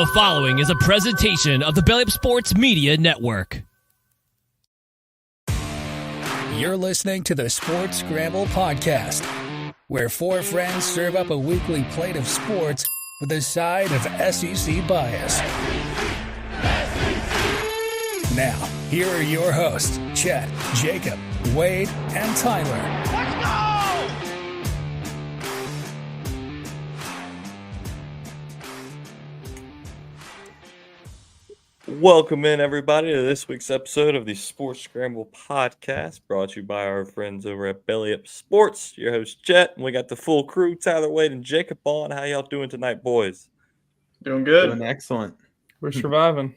The following is a presentation of the Belly Up Sports Media Network. You're listening to the Sports Scramble podcast, where four friends serve up a weekly plate of sports with a side of SEC bias. Now, here are your hosts, Chet, Jacob, Wade, and Tyler. Let's go! Welcome in, everybody, to this week's episode of the Sports Scramble podcast, brought to you by our friends over at Belly Up Sports. Your host, Chet, and we got the full crew, Tyler, Wade, and Jacob on. How y'all doing tonight, boys? Doing good. Doing excellent. We're surviving.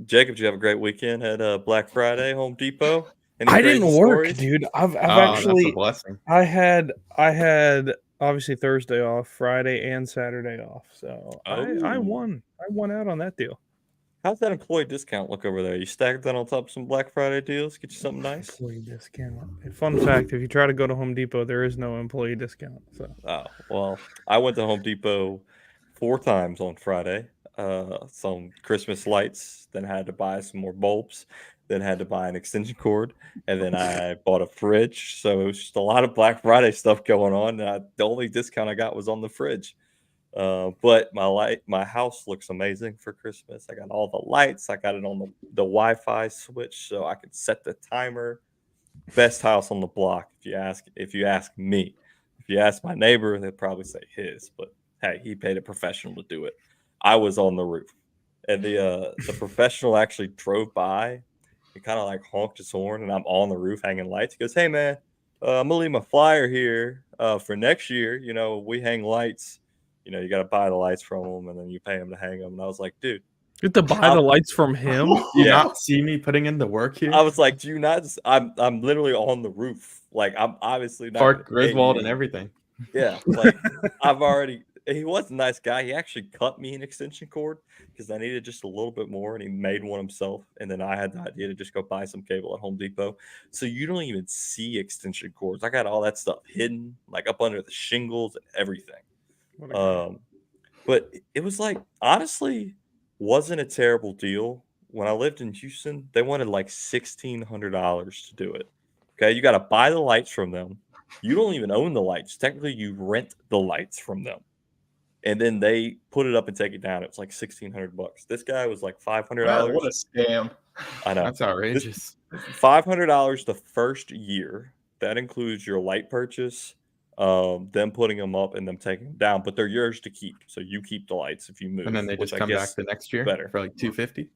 Jacob, did you have a great weekend at Black Friday, Home Depot? I didn't work, dude. I've actually that's a blessing. I had obviously Thursday off, Friday and Saturday off. So I won out on that deal. How's that employee discount look over there? You stacked that on top of some Black Friday deals? Get you something nice? Employee discount. Fun fact, if you try to go to Home Depot, there is no employee discount. So well, I went to Home Depot 4 times on Friday. Some Christmas lights, then had to buy some more bulbs, then had to buy an extension cord, and then I bought a fridge. So it was just a lot of Black Friday stuff going on. And the only discount I got was on the fridge. But my house looks amazing for Christmas. I got all the lights. I got it on the Wi-Fi switch, so I could set the timer. Best house on the block, if you ask me. If you ask my neighbor, they'd probably say his. But hey, he paid a professional to do it. I was on the roof, and the professional actually drove by. He kind of like honked his horn, and I'm on the roof hanging lights. He goes, "Hey man, I'm gonna leave my flyer here for next year. You know, we hang lights. You know, you got to buy the lights from them, and then you pay them to hang them." And I was like, "Dude, you have to buy the lights from him? Do you not see me putting in the work here? I was like, "Do you not? I'm literally on the roof. Like, I'm obviously not Park Griswold and everything." Yeah, like I've already. He was a nice guy. He actually cut me an extension cord because I needed just a little bit more, and he made one himself. And then I had the idea to just go buy some cable at Home Depot. So you don't even see extension cords. I got all that stuff hidden, like up under the shingles and everything. But it was like, honestly, wasn't a terrible deal. When I lived in Houston, they wanted like $1,600 to do it. Okay, you got to buy the lights from them. You don't even own the lights. Technically, you rent the lights from them. And then they put it up and take it down. It was like $1,600. This guy was like $500. Wow, what a scam. I know. That's outrageous. $500 the first year. That includes your light purchase, them putting them up and them taking them down. But they're yours to keep. So you keep the lights if you move. And then they just come back the next year better for like $250.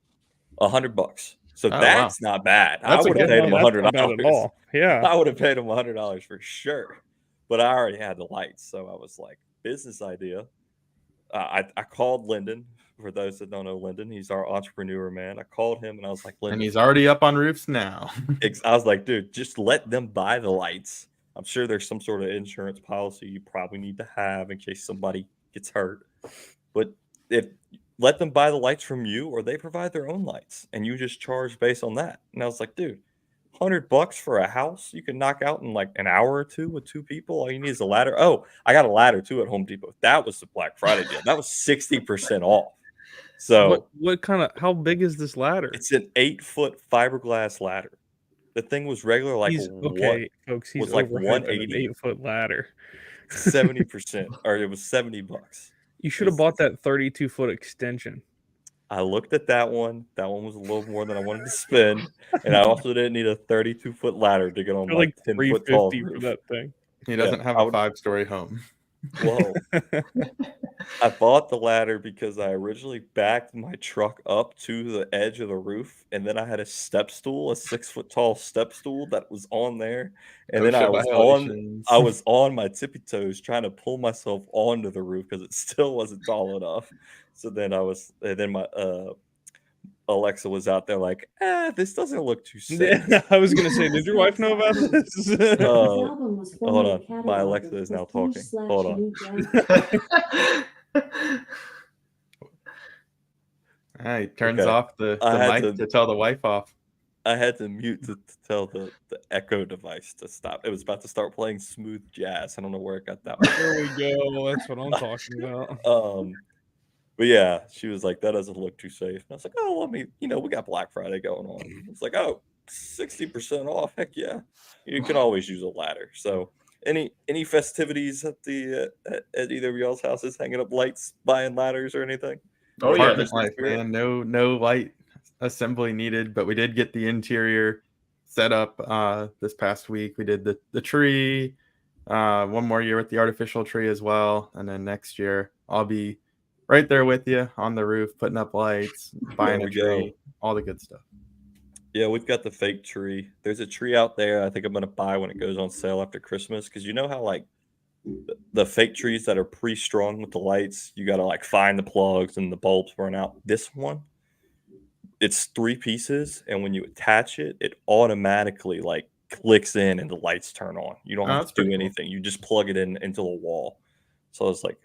$100. So that's not bad. That's I would have paid him $100 at all. Yeah. I would have paid him $100 for sure. But I already had the lights. So I was like, business idea. I called Lyndon. For those that don't know Lyndon, he's our entrepreneur, man. I called him and I was like, Lyndon. And he's already up on roofs now. I was like, dude, just let them buy the lights. I'm sure there's some sort of insurance policy you probably need to have in case somebody gets hurt. But let them buy the lights from you, or they provide their own lights and you just charge based on that. And I was like, dude, $100 for a house you can knock out in like an hour or two with 2 people. All you need is a ladder. Oh, I got a ladder too at Home Depot. That was the Black Friday deal. That was 60% off. So what kind of, how big is this ladder? It's an 8-foot fiberglass ladder. The thing was regular, like folks. He's was like 180 8-foot ladder. 70%, or it was $70. You should have bought that 32-foot extension. I looked at that one. That one was a little more than I wanted to spend, and I also didn't need a 32-foot ladder to get on like 10-foot tall roof. For that thing. He doesn't have a 5-story home. Whoa. I bought the ladder because I originally backed my truck up to the edge of the roof, and then I had a step stool, a 6-foot tall step stool that was on there, and then I was on my tippy toes trying to pull myself onto the roof because it still wasn't tall enough. So then my Alexa was out there like, this doesn't look too safe. I was gonna say, did your wife know about this? Hold on, my Alexa is now talking. Hold on. He turns off the mic to tell the wife off. I had to mute to tell the Echo device to stop. It was about to start playing smooth jazz. I don't know where it got that one. There we go. That's what I'm talking about. But yeah, she was like, that doesn't look too safe. And I was like, oh, let me, we got Black Friday going on. It's like, oh, 60% off. Heck yeah. You can always use a ladder. So any festivities at at either of y'all's houses, hanging up lights, buying ladders or anything? Oh yeah, this life, man. No light assembly needed, but we did get the interior set up this past week. We did the tree, one more year with the artificial tree as well, and then next year I'll be right there with you on the roof, putting up lights, buying a tree, all the good stuff. Yeah, we've got the fake tree. There's a tree out there I think I'm going to buy when it goes on sale after Christmas, because you know how like the fake trees that are pre-strung with the lights, you got to like find the plugs and the bulbs burn out. This one, it's 3 pieces, and when you attach it, it automatically like clicks in and the lights turn on. You don't have to do anything. Cool. You just plug it in into the wall. So it's like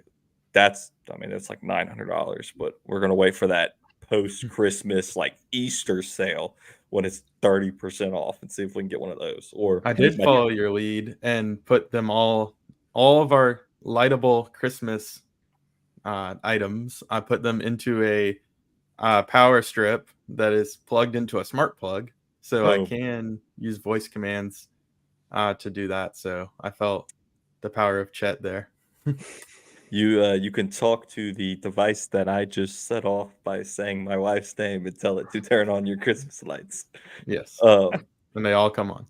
that's like $900, but we're gonna wait for that post-Christmas like Easter sale when it's 30% off and see if we can get one of those. Or I did follow your lead and put them all of our lightable Christmas items. I put them into a power strip that is plugged into a smart plug, so I can use voice commands to do that. So I felt the power of Chet there. You can talk to the device that I just set off by saying my wife's name and tell it to turn on your Christmas lights. Yes. And they all come on.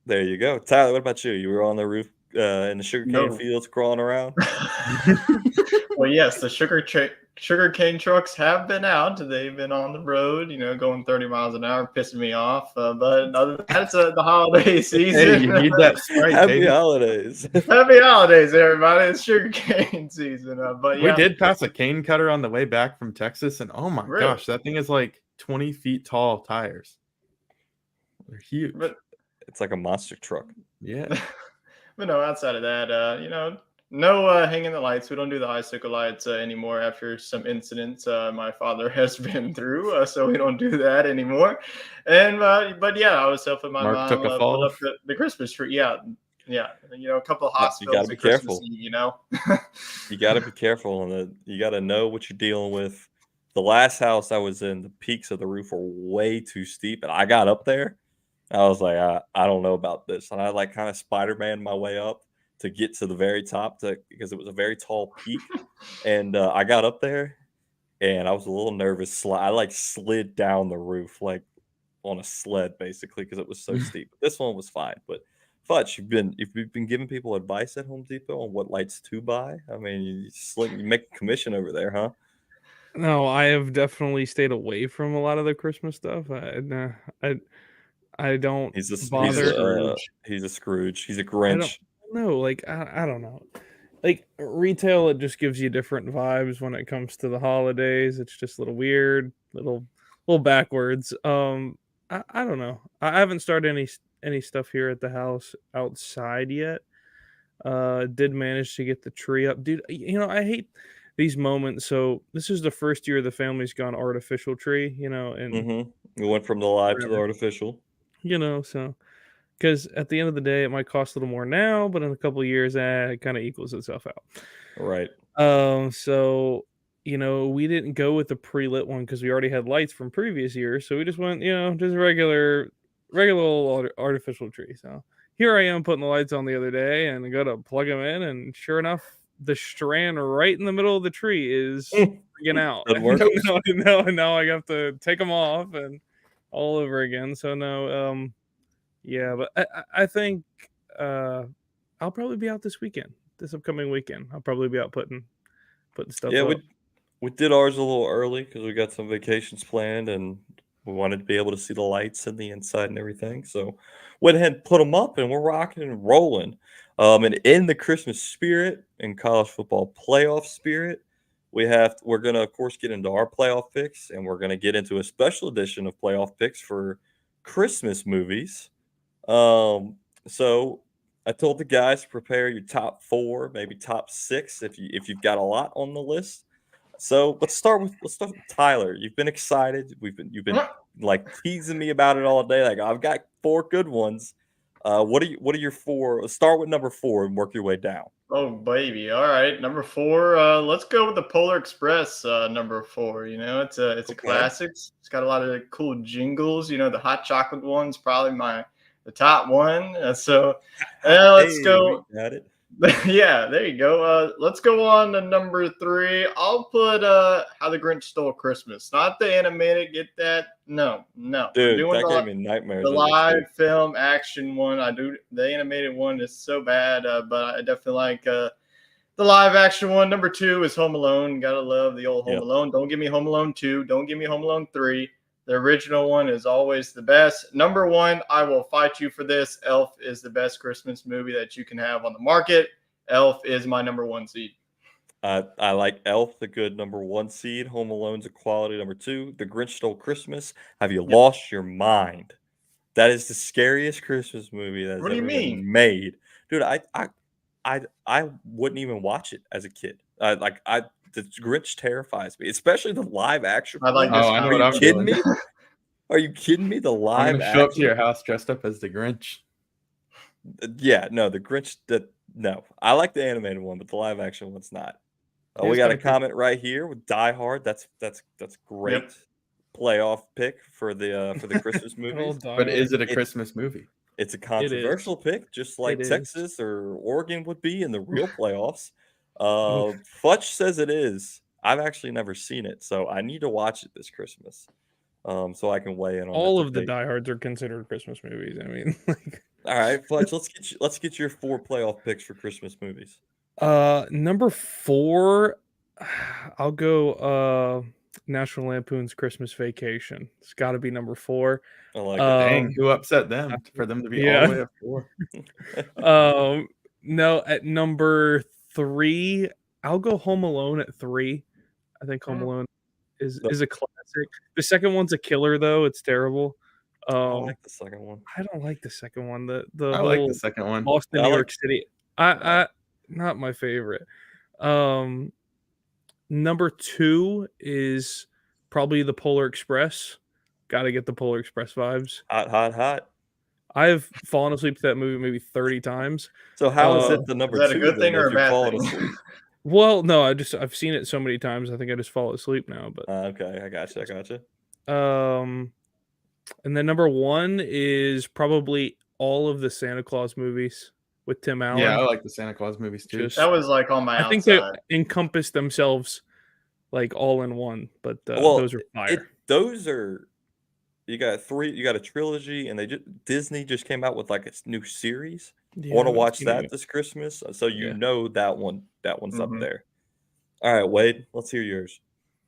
There you go. Tyler, what about you? You were on the roof in the sugarcane fields crawling around? Well, yes, the sugarcane trucks have been out. They've been on the road, going 30 miles an hour, pissing me off. But other than that, it's the holiday season. Hey, you need that Sprite, Happy holidays. Happy holidays, everybody. It's sugarcane season. But yeah. We did pass a cane cutter on the way back from Texas, and oh my gosh, that thing is like 20 feet tall tires. They're huge. But it's like a monster truck. Yeah. But no, outside of that, no hanging the lights. We don't do the icicle lights anymore after some incidents my father has been through, so we don't do that anymore. And but yeah, I was helping my mom put up the Christmas tree. Yeah, a couple of hospitals. You got to be careful. Eve, you got to be careful, and you got to know what you're dealing with. The last house I was in, the peaks of the roof were way too steep, and I got up there. I was like, I don't know about this, and I like kind of Spider-Man my way up to get to the very top because it was a very tall peak. And I got up there and I was a little nervous. I like slid down the roof like on a sled basically because it was so steep. This one was fine. But Futch, if you've been giving people advice at Home Depot on what lights to buy, I mean, you make a commission over there, huh? No, I have definitely stayed away from a lot of the Christmas stuff. I don't bother. He's a Scrooge. He's a Grinch. No, like I don't know. Like retail, it just gives you different vibes when it comes to the holidays. It's just a little weird, little backwards. I don't know. I haven't started any stuff here at the house outside yet. Did manage to get the tree up, dude. I hate these moments. So this is the first year the family's gone artificial tree. And we went from the live to the artificial. So. Because at the end of the day, it might cost a little more now, but in a couple of years, it kind of equals itself out. Right. So, we didn't go with the pre-lit one because we already had lights from previous years. So we just went, just a regular old artificial tree. So here I am putting the lights on the other day and I got to plug them in. And sure enough, the strand right in the middle of the tree is freaking out. Now I have to take them off and all over again. So no, yeah, but I think I'll probably be out this upcoming weekend. I'll probably be out putting stuff up. Yeah, we did ours a little early because we got some vacations planned and we wanted to be able to see the lights and the inside and everything. So went ahead and put them up and we're rocking and rolling. And in the Christmas spirit and college football playoff spirit, we're going to, of course, get into our playoff picks and we're going to get into a special edition of playoff picks for Christmas movies. So I told the guys to prepare your top 4, maybe top 6 if you've got a lot on the list. So let's start with Tyler. You've been excited. You've been like teasing me about it all day. Like I've got 4 good ones. What are your four? Let's start with number 4 and work your way down. Oh baby, all right. Number 4. Let's go with the Polar Express. Number 4. You know, it's a Okay. classic. It's got a lot of cool jingles. You know, the hot chocolate one's probably the top one. Let's Hey, go. we got it. Yeah, there you go. Let's go on to number 3. I'll put How the Grinch Stole Christmas. Not the animated. Get that? No. We're Dude, doing that gave me nightmares. the as a kid. live film action one. I do the animated one is so bad, but I definitely like the live action one. Number 2 is Home Alone. Gotta love the old Home Yep. Alone. Don't give me Home Alone 2. Don't give me Home Alone 3. The original one is always the best. Number 1, I will fight you for this. Elf is the best Christmas movie that you can have on the market. Elf is my number 1 seed. I like Elf, the good number 1 seed. Home Alone's a quality number 2. The Grinch Stole Christmas. Have you lost your mind? That is the scariest Christmas movie that has What do you ever mean? been made, dude. I wouldn't even watch it as a kid. The Grinch terrifies me, especially the live action. I like one. this. Oh, I know Are what you I'm kidding doing. me? Are you kidding me? The I'm live gonna show up to action. your house dressed up as the Grinch. Yeah, no, the Grinch. No, I like the animated one, but the live action one's not. Yeah, We it's got a kinda cool. comment right here with Die Hard. That's great. Yep. Playoff pick for the Christmas Good movies. old Die But Hard. is it a It's- Christmas movie? It's a controversial pick, just like It is. Texas or Oregon would be in the real playoffs. Futch says it is. I've actually never seen it, so I need to watch it this Christmas, so I can weigh in on All that of the debate. diehards are considered Christmas movies. I mean, like, All right, Futch, let's get your 4 playoff picks for Christmas movies. number 4, I'll go National Lampoon's Christmas Vacation. It's got to be number 4. I like Dang, who upset them for them to be all yeah. the way up 4? it. No, at number 3, I'll go Home Alone at 3. I think Home Alone is a classic. The second one's a killer though. It's terrible. I like the second one. I don't like the second one. The I whole like the second one. Boston, I New like- York City. I not my favorite. Number 2 is probably the Polar Express. Got to get the Polar Express vibes. Hot. I've fallen asleep to that movie maybe 30 times. So how is it the number Is that 2? a good thing then, or if a you're bad falling thing? asleep? Well, no, I've seen it so many times. I think I just fall asleep now. But Okay, I gotcha. and then number 1 is probably all of the Santa Claus movies with Tim Allen. Yeah, I like the Santa Claus movies too. Just- That was like on my I think they outside. encompass themselves like all in one. But Well, those are fire. Those are you got 3. You got a trilogy, and Disney just came out with like a new series. Yeah, I want to I haven't watch seen it that yet. this Christmas, so you Yeah. know that one's up Mhm. there. All right, Wade, let's hear yours.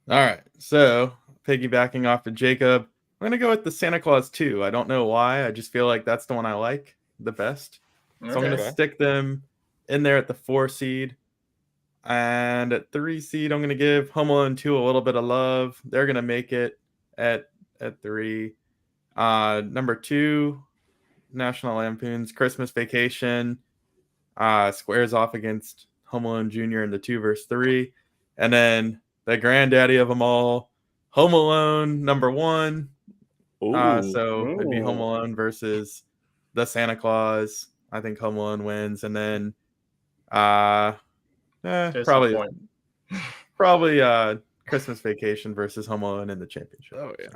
All right, so piggybacking off of Jacob, I'm gonna go with the Santa Claus 2. I don't know why. I just feel like that's the one I like the best. So I'm Okay. gonna stick them in there at the 4 seed. And at 3 seed, I'm gonna give Home Alone 2 a little bit of love. They're gonna make it at 3. Number 2, National Lampoon's Christmas Vacation. Squares off against Home Alone Jr. in the 2 versus 3. And then the granddaddy of them all, Home Alone number 1. So it'd be Home Ooh. Alone versus the Santa Claus. I think Home Alone wins, and then Just a probably point. Christmas Vacation versus Home Alone in the championship. Oh yeah.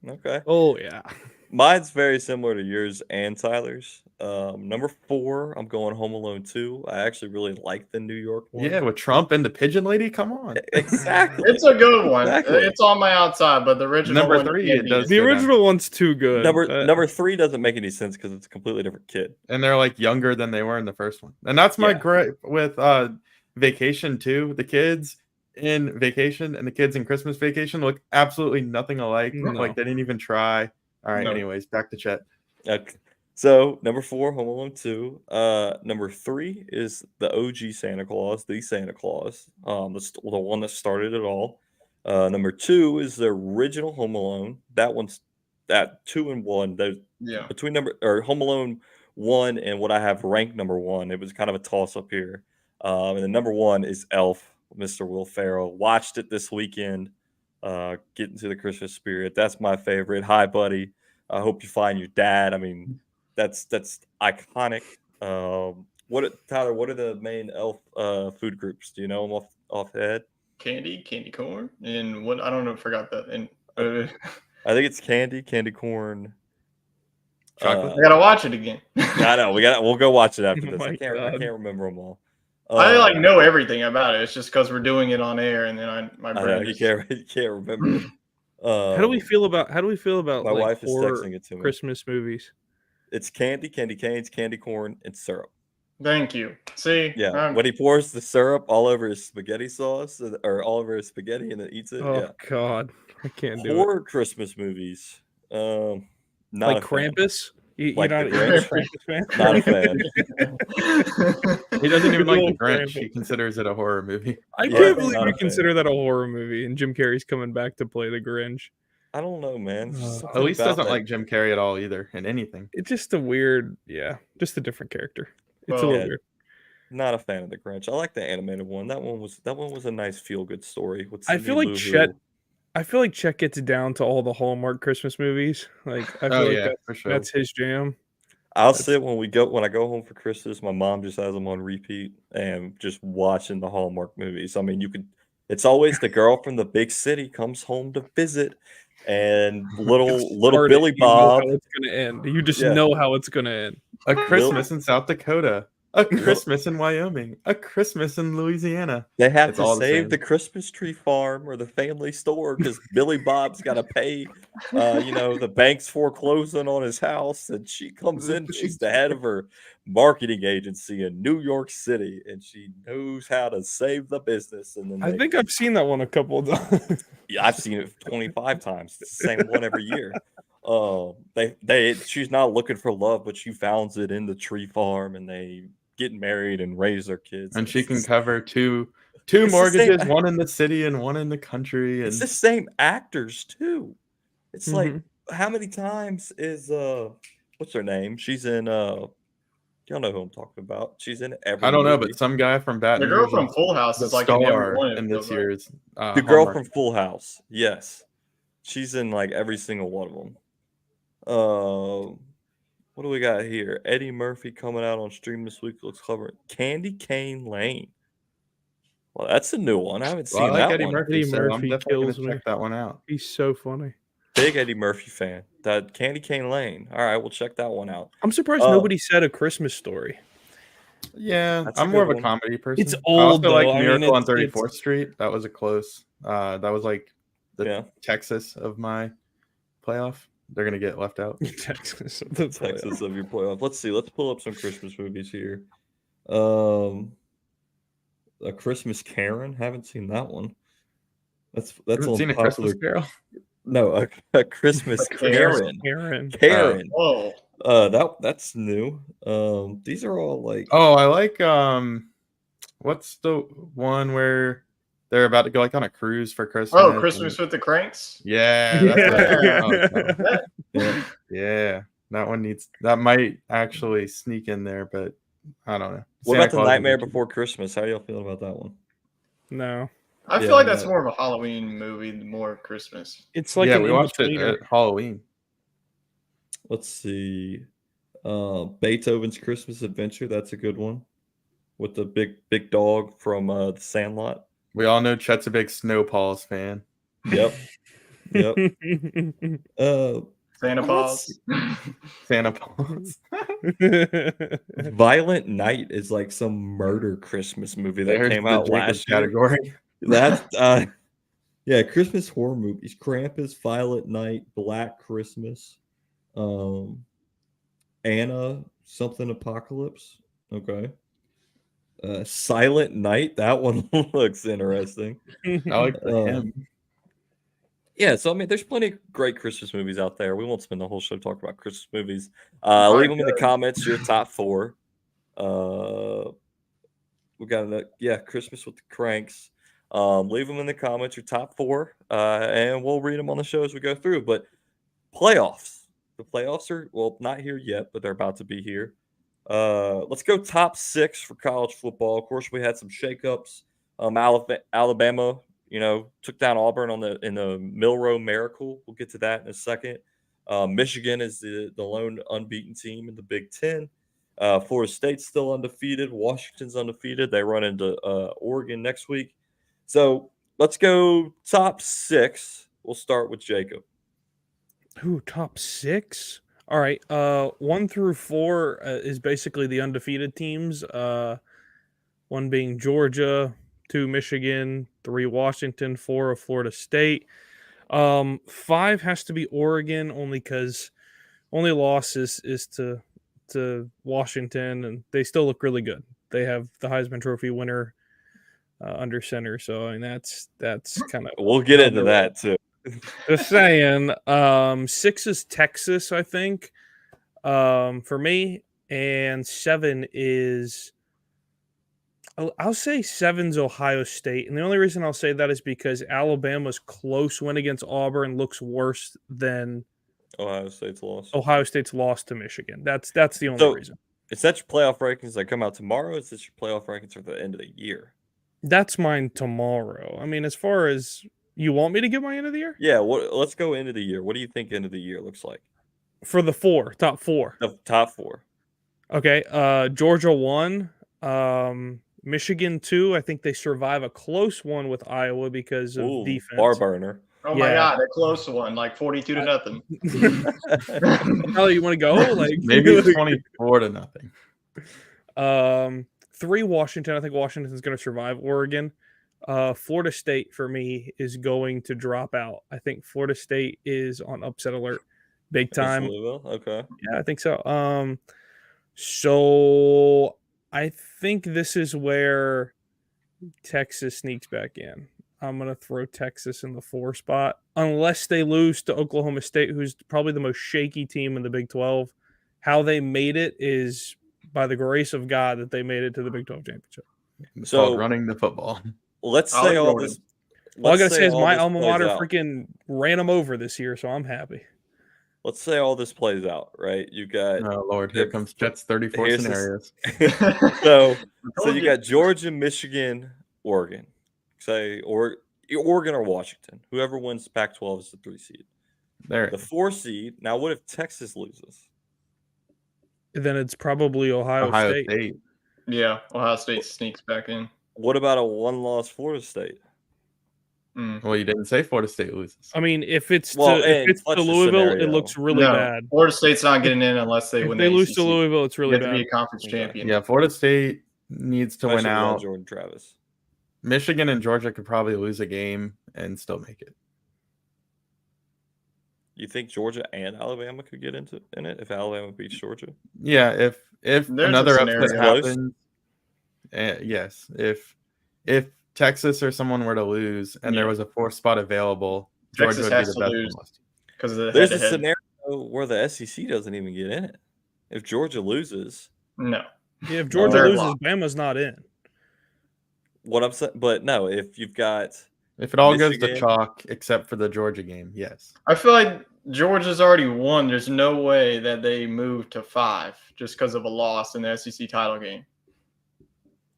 Okay. Oh yeah. Mine's very similar to yours and Tyler's. Number 4, I'm going Home Alone 2. I actually really like the New York one. Yeah, with Trump and the Pigeon Lady. Come on. Exactly. It's a good one. Exactly. It's on my outside, but the original Number one 3, can't it beat does. The go down. original one's too good. Number 3 doesn't make any sense because it's a completely different kid. And they're like younger than they were in the first one. And that's my Yeah. gripe with Vacation too. The kids in Vacation and the kids in Christmas Vacation look absolutely nothing alike. No. Like they didn't even try. All right, No. anyways, back to Chet. Okay. So number 4, Home Alone 2. Number 3 is the OG Santa Claus, the Santa Claus, the one that started it all. Number 2 is the original Home Alone. That 2 and 1. Those Yeah. between Home Alone 1 and what I have ranked number 1. It was kind of a toss up here. And the number 1 is Elf, Mr. Will Ferrell. Watched it this weekend. Get into the Christmas spirit. That's my favorite. Hi, buddy. I hope you find your dad. I mean, that's iconic. Tyler? What are the main elf food groups? Do you know them off the head? Candy corn, and what I don't know. Forgot that. And I think it's candy corn. Chocolate. I gotta watch it again. I know we'll go watch it after Oh this. my I God. can't remember them all. I know everything about it. It's just because we're doing it on air, and then my I know, brain you is. can't remember. How do we feel about My like wife is horror texting it to me. Christmas movies? It's candy canes, candy corn, and syrup. Thank you. See, Yeah, when he pours the syrup all over his spaghetti sauce or all over his spaghetti and then eats it. Oh Yeah, God, I can't do it. horror Christmas movies. Not Like a fan. Krampus. You're Like not the you're not a Grinch? Krampus fan? Not a fan. He doesn't even like the Little Grinch. Krampus. He considers it a horror movie. I Yeah, can't believe not you a fan. consider that a horror movie, and Jim Carrey's coming back to play the Grinch. I don't know, man. It's just something Elise about doesn't that. like Jim Carrey at all either in anything. It's just a weird, just a different character. It's Well, a little yeah. weird. Not a fan of the Grinch. I like the animated one. That one was a nice feel good story. With I Cindy feel like Lou Chet. Who. I feel like Chet gets down to all the Hallmark Christmas movies. Like I feel Oh like yeah, for sure. that's his jam. I'll sit when I go home for Christmas. My mom just has them on repeat and just watching the Hallmark movies. I mean, it's always the girl from the big city comes home to visit, and little Started, Billy you know Bob. how it's gonna end. You just Yeah. know how it's gonna end. A Christmas in South Dakota, a Christmas in Wyoming, a Christmas in Louisiana. They have It's to all the save same. the Christmas tree farm or the family store because Billy Bob's got to pay, the bank's foreclosing on his house, and she comes in. She's the head of her marketing agency in New York City, and she knows how to save the business. And then I think I've seen that one a couple of times. yeah, I've seen it 25 times. It's the same one every year. She's not looking for love, but she founds it in the tree farm, and they get married and raise their kids. And she it's can the- cover two It's the mortgages, same- one in the city and one in the country. It's And the same actors too. It's like Mhm. how many times is what's her name? She's in y'all know who I'm talking about. She's in every I don't know, movie. but some guy from Baton the girl Rouge from is Full House the is like in every star one. It in feels this like. year's The girl Hallmark. from Full House. Yes. She's in like every single one of them. What do we got here? Eddie Murphy coming out on stream this week. Looks clever. Candy Cane Lane. Well, that's a new one. I haven't Well, I seen like that Eddie one. Murphy, Eddie so I'm Murphy definitely kills gonna me. check that one out. He's so funny. Big Eddie Murphy fan. That Candy Cane Lane. All right, we'll check that one out. I'm surprised nobody said A Christmas Story. Yeah, That's a I'm more of good a one. comedy person. It's I old, also like though. I mean, Miracle on it's- 34th Street. That was a close. That was like the Yeah. Texas of my playoff. They're gonna get left out. Texas. Texas of your playoff. Let's see. Let's pull up some Christmas movies here. A Christmas Karen. Haven't seen that one. That's Haven't on seen a popular. Christmas Carol. No, a Christmas Karen. Karen. Karen. Oh, That's new. These are all like. Oh, I like what's the one where they're about to go like on a cruise for Christmas? oh, Christmas with the Cranks. Yeah, that's Yeah. Yeah. yeah. That might actually sneak in there, but I don't know. What Santa about the Claus is Nightmare a- Before Christmas? How y'all feel about that one? No. I feel Yeah, like that's no. more of a Halloween movie, more Christmas. It's like yeah, an we watched it in-betweener. at Halloween. Let's see. Beethoven's Christmas Adventure. That's a good one. With the big dog from The Sandlot. We all know Chet's a big Snowpaws fan. Yep. Yep. Santa Claus. Santa Paws. Violent Night is like some murder Christmas movie that There's came the out Jacob last year. category. That's yeah, Christmas horror movies. Krampus, Violent Night, Black Christmas, Anna, something Apocalypse. Okay. Silent Night. That one looks interesting. I like the hymn. Yeah, so I mean, there's plenty of great Christmas movies out there. We won't spend the whole show talking about Christmas movies. Leave them in the comments. Your top 4. We got Christmas with the Cranks. Leave them in the comments. Your top 4, and we'll read them on the show as we go through. But playoffs. The playoffs are not here yet, but they're about to be here. Let's go top 6 for college football. Of course, we had some shakeups. Alabama, took down Auburn in the Milroe Miracle. We'll get to that in a second. Michigan is the lone unbeaten team in the Big Ten. Florida State's still undefeated. Washington's undefeated. They run into Oregon next week. So let's go top 6. We'll start with Jacob. Ooh, top 6. All right. 1 through 4 is basically the undefeated teams. 1 being Georgia, 2 Michigan, 3 Washington, 4 of Florida State. 5 has to be Oregon, only because only loss is to Washington, and they still look really good. They have the Heisman Trophy winner under center, so I mean that's kind of. We'll get into that too. Just saying. 6 is Texas, I think, for me, and 7 is. I'll say 7's Ohio State, and the only reason I'll say that is because Alabama's close win against Auburn looks worse than Ohio State's loss to Michigan. That's the only reason. Is that your playoff rankings that come out tomorrow? Or is this your playoff rankings for the end of the year? That's mine tomorrow. I mean, as far as you want me to give my end of the year? Yeah. Let's go end of the year. What do you think end of the year looks like? For the top 4. The top 4. Okay. Georgia 1. Michigan 2. I think they survive a close one with Iowa because of defense. Bar burner. Oh my God, a close one, like 42-0. How you want to go? Like maybe 24-0. 3 Washington. I think Washington's going to survive Oregon. Florida State for me is going to drop out. I think Florida State is on upset alert, big time. Okay. Yeah, I think so. So I think this is where Texas sneaks back in. I'm going to throw Texas in the 4 spot, unless they lose to Oklahoma State, who's probably the most shaky team in the Big 12. How they made it is by the grace of God that they made it to the Big 12 championship. So running the football. Let's say all this. All I got to say is my alma mater freaking ran them over this year, so I'm happy. Let's say all this plays out, right? You got oh Lord, here comes Jets 34 scenarios. so you got Georgia, Michigan, Oregon. Say Oregon or Washington. Whoever wins Pac-12 is the 3 seed. There. The 4 seed. Now, what if Texas loses? Then it's probably Ohio State. Yeah, Ohio State sneaks back in. What about a 1-loss Florida State? Well, you didn't say Florida State loses. I mean, if it's to Louisville, it looks really bad. Florida State's not getting in unless they win. If they lose to Louisville, it's really bad. You have to be a conference champion. Yeah, Florida State needs to win out. Jordan Travis. Michigan and Georgia could probably lose a game and still make it. You think Georgia and Alabama could get in it if Alabama beats Georgia? Yeah, if another upset happens, yes. If Texas or someone were to lose and there was a 4th spot available, Georgia would be the best. Because there's a scenario where the SEC doesn't even get in it. If Georgia loses, no. Yeah, if Georgia loses, Bama's not in. What I'm saying, but no, if you've got if it all goes to chalk except for the Georgia game, yes. I feel like Georgia's already won. There's no way that they move to 5 just because of a loss in the SEC title game.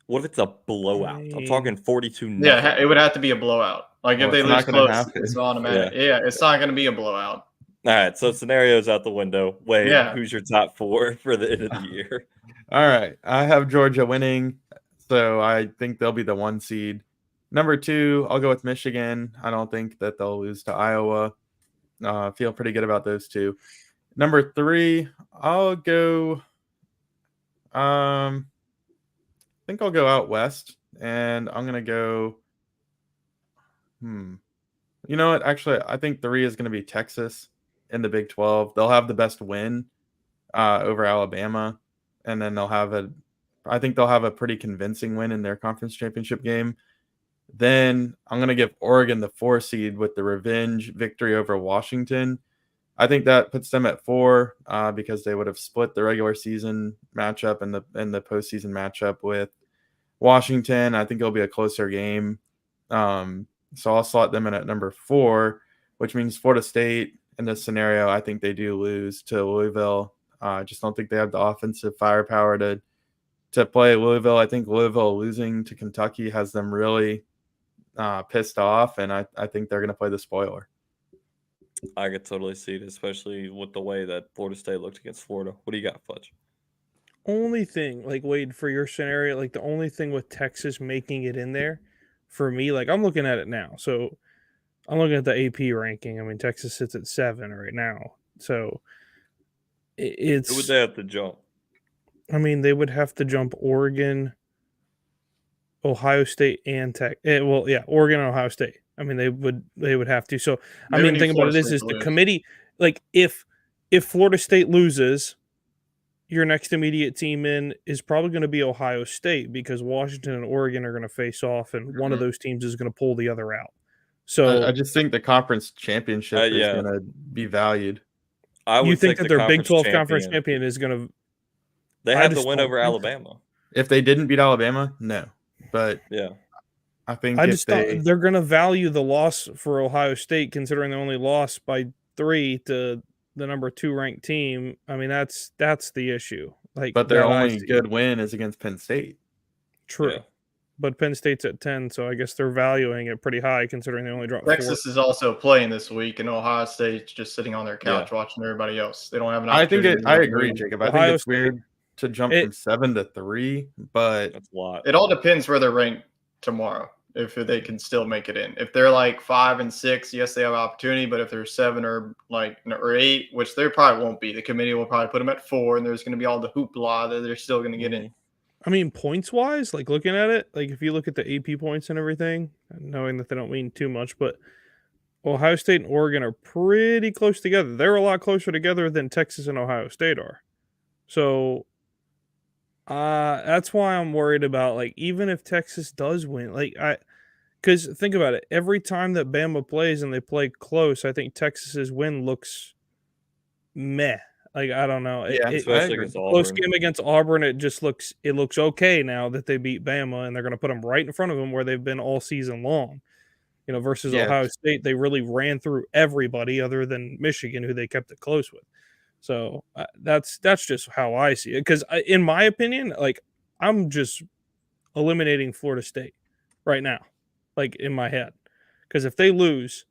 What if it's a blowout? I'm talking 42-0. Yeah, it would have to be a blowout. Like if they lose close, it's automatic. Yeah, it's not going to be a blowout. All right, so scenarios out the window. Wait, who's your top 4 for the end of the year? All right, I have Georgia winning, so I think they'll be the 1 seed. Number 2, I'll go with Michigan. I don't think that they'll lose to Iowa. Feel pretty good about those 2. Number 3, I'll go. I think I'll go out west, and I'm gonna go. You know what? Actually, I think 3 is gonna be Texas in the Big 12. They'll have the best win over Alabama, and then I think they'll have a pretty convincing win in their conference championship game. Then I'm going to give Oregon the 4 seed with the revenge victory over Washington. I think that puts them at 4 because they would have split the regular season matchup and the postseason matchup with Washington. I think it'll be a closer game. So I'll slot them in at number 4, which means Florida State in this scenario, I think they do lose to Louisville. I just don't think they have the offensive firepower to play Louisville. I think Louisville losing to Kentucky has them really pissed off, and I think they're going to play the spoiler. I could totally see it, especially with the way that Florida State looked against Florida. What do you got, Fudge? Only thing, like Wade, for your scenario, like the only thing with Texas making it in there, for me, like I'm looking at it now. So I'm looking at the AP ranking. I mean, Texas sits at 7 right now. So Who would it's, they have to jump? I mean, they would have to jump Oregon, Ohio State, and Oregon and Ohio State. I mean, they would have to. So I They would mean, need think about Florida it State is to the lose. committee, like if Florida State loses, your next immediate team in is probably going to be Ohio State because Washington and Oregon are going to face off, and one of Mhm. those teams is going to pull the other out. I So just think the conference championship is Yeah. going to be valued. I you would think take that the their Big 12 conference champion. champion is going to? They I have to just win don't over think so. Alabama. If they didn't beat Alabama, no. But Yeah. I think I if just they thought they're going to value the loss for Ohio State, considering they only lost by 3 to the number 2 ranked team. I mean, that's the issue. Like, but their that I only see. good win is against Penn State. True. Yeah. But Penn State's at 10, so I guess they're valuing it pretty high considering they only dropped 4. Texas is also playing this week, and Ohio State's just sitting on their couch watching everybody else. They don't have an I think opportunity. I agree, Jacob. I think Ohio it's weird to jump It- from 7 to 3, but That's a lot. It all depends where they're ranked tomorrow. If they can still make it in. If they're like 5 and 6, yes, they have opportunity. But if they're 7 or 8, which they probably won't be, the committee will probably put them at 4, and there's going to be all the hoopla that they're still going to get in. I mean, points wise, like looking at it, like if you look at the AP points and everything, knowing that they don't mean too much, but Ohio State and Oregon are pretty close together. They're a lot closer together than Texas and Ohio State are. So that's why I'm worried about, like, even if Texas does win, because think about it, every time that Bama plays and they play close, I think Texas's win looks meh. Like, I don't know. Yeah, Especially against Close Auburn. game against Auburn, it looks okay now that they beat Bama, and they're going to put them right in front of them where they've been all season long. You know, versus Yeah. Ohio State, they really ran through everybody other than Michigan, who they kept it close with. So that's just how I see it. Because in my opinion, like, I'm just eliminating Florida State right now, like, in my head. Because if they lose,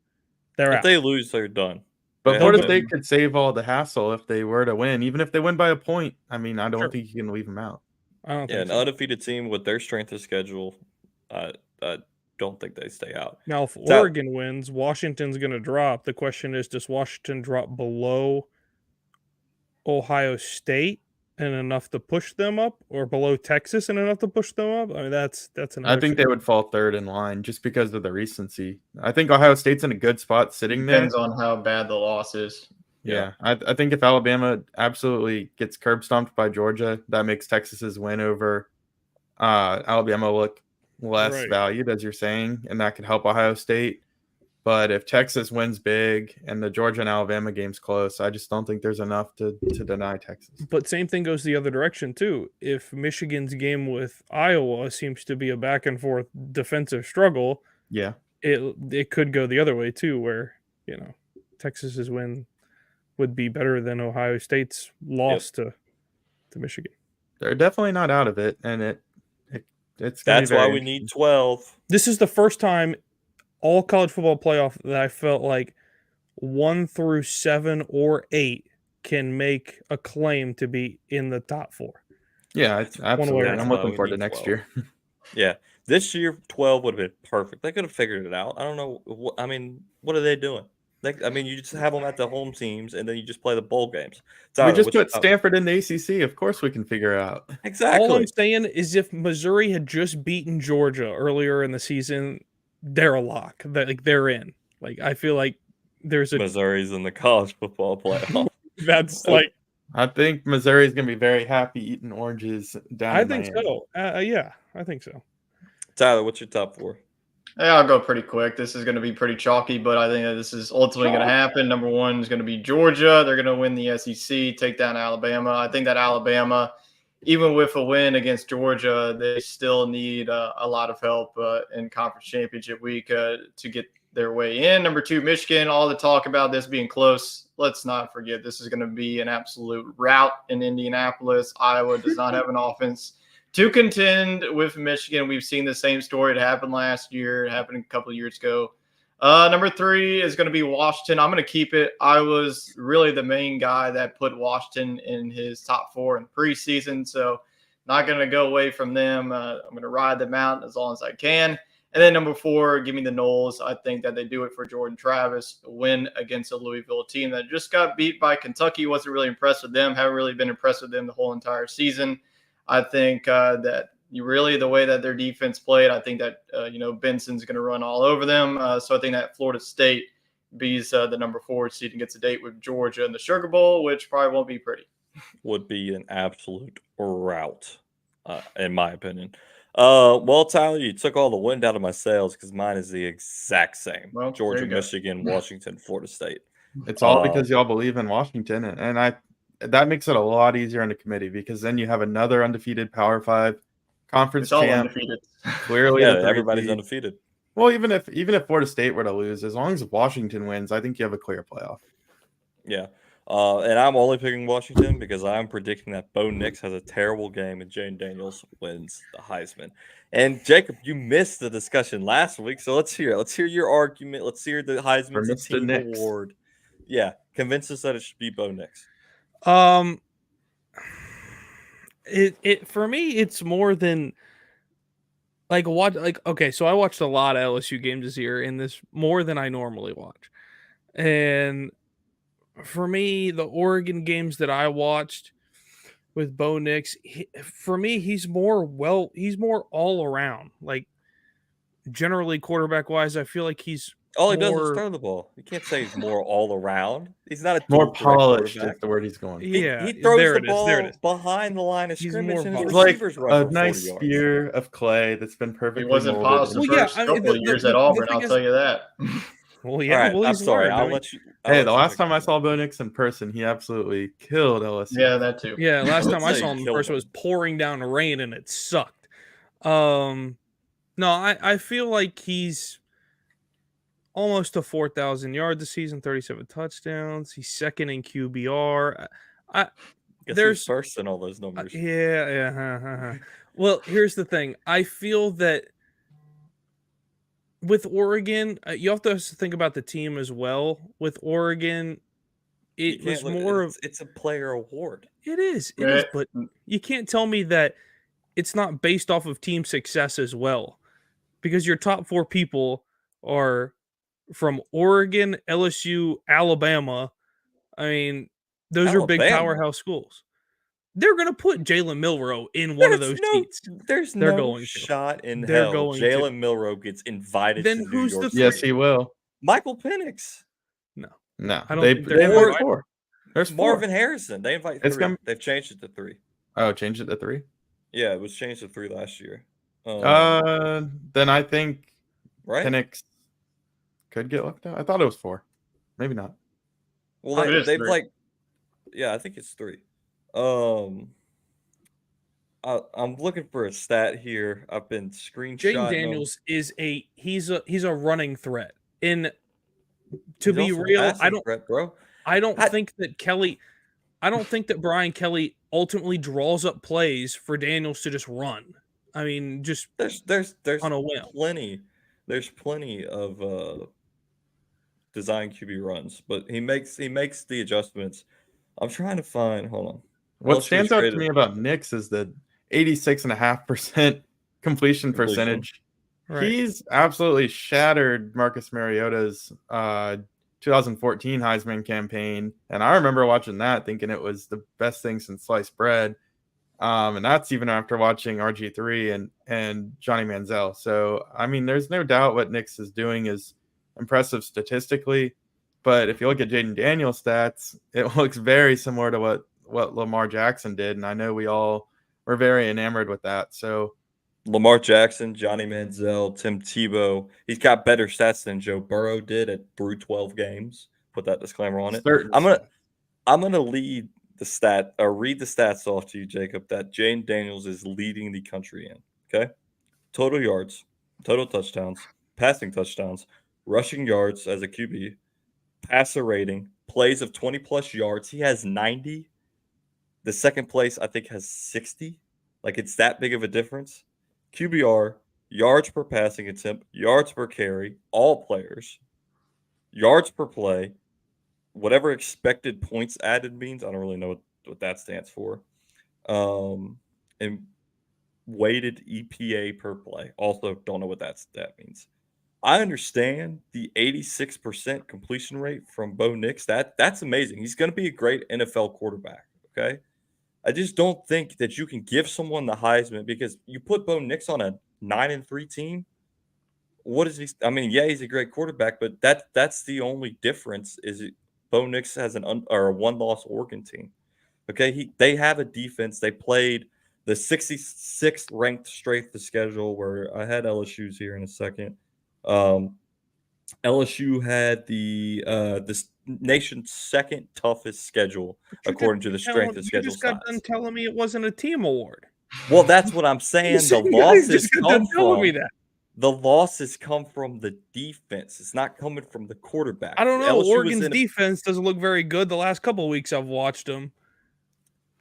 they're If out. they lose, they're done. But They Florida have to- State could save all the hassle if they were to win, even if they win by a point. I mean, I don't Sure. think you can leave them out. I don't Yeah, think an so. undefeated team with their strength of schedule, I don't think they stay out. Now, if So- Oregon wins, Washington's going to drop. The question is, does Washington drop below Ohio State and enough to push them up, or below Texas and enough to push them up? I mean, that's another. I think they would fall third in line just because of the recency. I think Ohio State's in a good spot sitting there. Depends on how bad the loss is. Yeah, I think if Alabama absolutely gets curb stomped by Georgia, that makes Texas's win over Alabama look less Right. valued, as you're saying, and that could help Ohio State. But if Texas wins big and the Georgia and Alabama game's close, I just don't think there's enough to deny Texas. But same thing goes the other direction too. If Michigan's game with Iowa seems to be a back and forth defensive struggle, Yeah, it could go the other way too, where, you know, Texas's win would be better than Ohio State's loss to Michigan. they're definitely not out of it, and it's gonna be That's why very we need 12. This is the first time all college football playoff that I felt like 1 through 7 or 8 can make a claim to be in the top 4. Yeah, it's absolutely. That's I'm why looking we forward to need next 12. year. Yeah, this year 12 would have been perfect. They could have figured it out. I don't know. What are they doing? You just have them at the home teams, and then you just play the bowl games. We Tyler, just what's your put top- Stanford in the ACC. Of course, we can figure it out. Exactly. All I'm saying is, if Missouri had just beaten Georgia earlier in the season, they're a lock. They're in. Like, I feel like there's a Missouri's in the college football playoff. that's like I think Missouri's gonna be very happy eating oranges down. I in think Miami. so. Yeah, I think so. Tyler, what's your top 4? Yeah, I'll go pretty quick. This is going to be pretty chalky, but I think that this is ultimately going to happen. Number 1 is going to be Georgia. They're going to win the SEC, take down Alabama. I think that Alabama, even with a win against Georgia, they still need a lot of help in conference championship week to get their way in. Number 2, Michigan. All the talk about this being close. Let's not forget this is going to be an absolute rout in Indianapolis. Iowa does not have an offense to contend with Michigan. We've seen the same story. It happened last year. It happened a couple of years ago. Number 3 is going to be Washington. I'm going to keep it. I was really the main guy that put Washington in his top 4 in preseason, so not going to go away from them. I'm going to ride them out as long as I can. And then number 4, give me the Noles. I think that they do it for Jordan Travis, win against a Louisville team that just got beat by Kentucky. Wasn't really impressed with them. Haven't really been impressed with them the whole entire season. I think that the way that their defense played, I think that, Benson's going to run all over them. So I think that Florida State beats the number 4 seed and gets a date with Georgia in the Sugar Bowl, which probably won't be pretty. Would be an absolute rout, in my opinion. Well, Tyler, you took all the wind out of my sails because mine is the exact same. Well, Georgia, there you go. Michigan, Washington, Florida State. It's all because y'all believe in Washington, and that makes it a lot easier on the committee because then you have another undefeated Power 5 conference It's all champ. undefeated. Clearly, Yeah, the third everybody's seed. undefeated. Well, even if Florida State were to lose, as long as Washington wins, I think you have a clear playoff. Yeah. And I'm only picking Washington because I'm predicting that Bo Nix has a terrible game and Jane Daniels wins the Heisman. And Jacob, you missed the discussion last week, so let's hear it. Let's hear your argument. Let's hear the Heisman Mr. team Nix. award. Yeah, convince us that it should be Bo Nix. It for me, it's more than okay, so I watched a lot of LSU games this year, and this more than I normally watch. And for me, the Oregon games that I watched with Bo Nix, for me, he's more all around. Like generally, quarterback wise, I feel like he's All he does is throw the ball. You can't say he's more all around. He's not a More dual threat polished is quarterback. the word he's going. Yeah, He throws there the it is, ball there it is. behind the line of He's scrimmage, more and his It's polished. like receivers a run for 40 nice yards. spear of clay that's been He perfectly wasn't molded. polished the Well, yeah, first I mean, couple of the- years the- at the Auburn, thing I'll is- tell you that. Well, yeah, All right, well, I'm he's sorry. learned. I I'll mean, let you. Hey, the last time I saw Bo Nix in person, he absolutely killed LSU. Yeah, that too. Yeah, last time I Say saw him in killed person, it was him. pouring down rain and it sucked. No, I feel like he's almost to 4,000 yards this season, 37 touchdowns. He's second in QBR. There's first in all those numbers. Yeah. Well, here's the thing. I feel that with Oregon, you have to think about the team as well. With Oregon, it was more of it's a player award. it is, but you can't tell me that it's not based off of team success as well, because your top 4 people are from Oregon, LSU, Alabama. I mean, those are big Alabama? powerhouse schools. They're going to put Jalen Milroe in one of those seats. There's They're no going to. shot in They're hell going Jalen Milroe gets invited Then to New who's York. the Yes, he will. Michael Penix. No, I don't they think they're there's invited. 4. There's 4. Marvin Harrison. They invite 3. They've changed it to 3. Oh, changed it to 3. Yeah, it was changed to 3 last year. Then I think Right? Penix could get left out. I thought it was 4. Maybe not. Well, It is they've 3. yeah, I think it's 3. I'm looking for a stat here. I've been screenshotting. Jaden Daniels is he's a running threat. And to He's be also a real, passing threat, bro. I don't think that Brian Kelly ultimately draws up plays for Daniels to just run. I mean, just There's on a whim. There's plenty of design QB runs, but he makes the adjustments. I'm trying to find. Hold on. What LSU stands out to traded- me about Nix is the 86.5% completion percentage. Right. He's absolutely shattered Marcus Mariota's 2014 Heisman campaign, and I remember watching that thinking it was the best thing since sliced bread. And that's even after watching RG3 and Johnny Manziel. So I mean, there's no doubt what Nix is doing is impressive statistically, but if you look at Jaden Daniels' stats, it looks very similar to what Lamar Jackson did, and I know we all were very enamored with that. So Lamar Jackson, Johnny Manziel, Tim Tebow. He's got better stats than Joe Burrow did through 12 games. Put that disclaimer on it. I'm gonna read the stats off to you, Jacob, that Jane Daniels is leading the country in. Okay, total yards, total touchdowns, passing touchdowns, rushing yards as a QB, passer rating, plays of 20 plus yards. He has 90. The second place I think has 60. Like, it's that big of a difference. QBR, yards per passing attempt, yards per carry, all players, yards per play, whatever expected points added means. I don't really know what that stands for. And weighted EPA per play. Also, don't know what that means. I understand the 86% completion rate from Bo Nix. That's amazing. He's going to be a great NFL quarterback. Okay. I just don't think that you can give someone the Heisman because you put Bo Nix on a 9-3 team. What is he? I mean, yeah, he's a great quarterback, but that's the only difference. Bo Nix has a 1-loss Oregon team. Okay, they have a defense. They played the 66th ranked strength of schedule. Where I had LSU's here in a second. LSU had this nation's second toughest schedule according to the strength of schedule. You just got done telling me it wasn't a team award. Well, that's what I'm saying. The losses come from the losses come from the defense. It's not coming from the quarterback. I don't know. Oregon's defense doesn't look very good. The last couple of weeks I've watched them.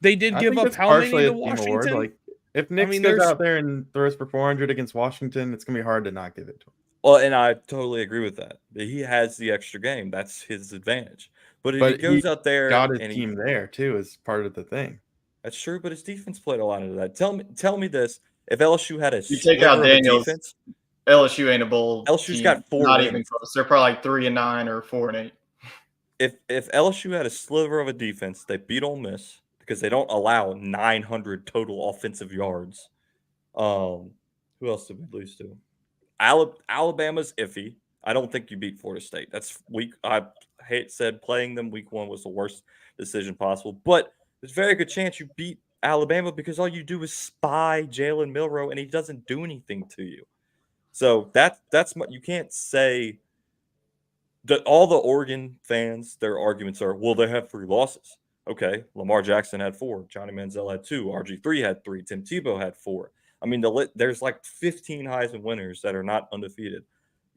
They did give up how many to Washington? Like, if Nix goes out there and throws for 400 against Washington, it's gonna be hard to not give it to him. Well, and I totally agree with that. He has the extra game. That's his advantage. But if he goes out there, got his team there too is part of the thing. That's true, but his defense played a lot into that. Tell me this: if LSU had you take out Daniels, defense, LSU ain't a bowl. LSU's team. got 4. Not wins. even close. They're probably like 3-9 or 4-8. If LSU had a sliver of a defense, they beat Ole Miss because they don't allow 900 total offensive yards. Who else did we lose to? Alabama's iffy. I don't think you beat Florida State. That's weak. I said playing them week 1 was the worst decision possible, but there's a very good chance you beat Alabama because all you do is spy Jalen Milroe and he doesn't do anything to you. So that's you can't say that all the Oregon fans, their arguments are, well, they have 3 losses. Okay, Lamar Jackson had 4, Johnny Manziel had 2, RG3 had 3, Tim Tebow had 4. I mean, there's like 15 Heisman winners that are not undefeated.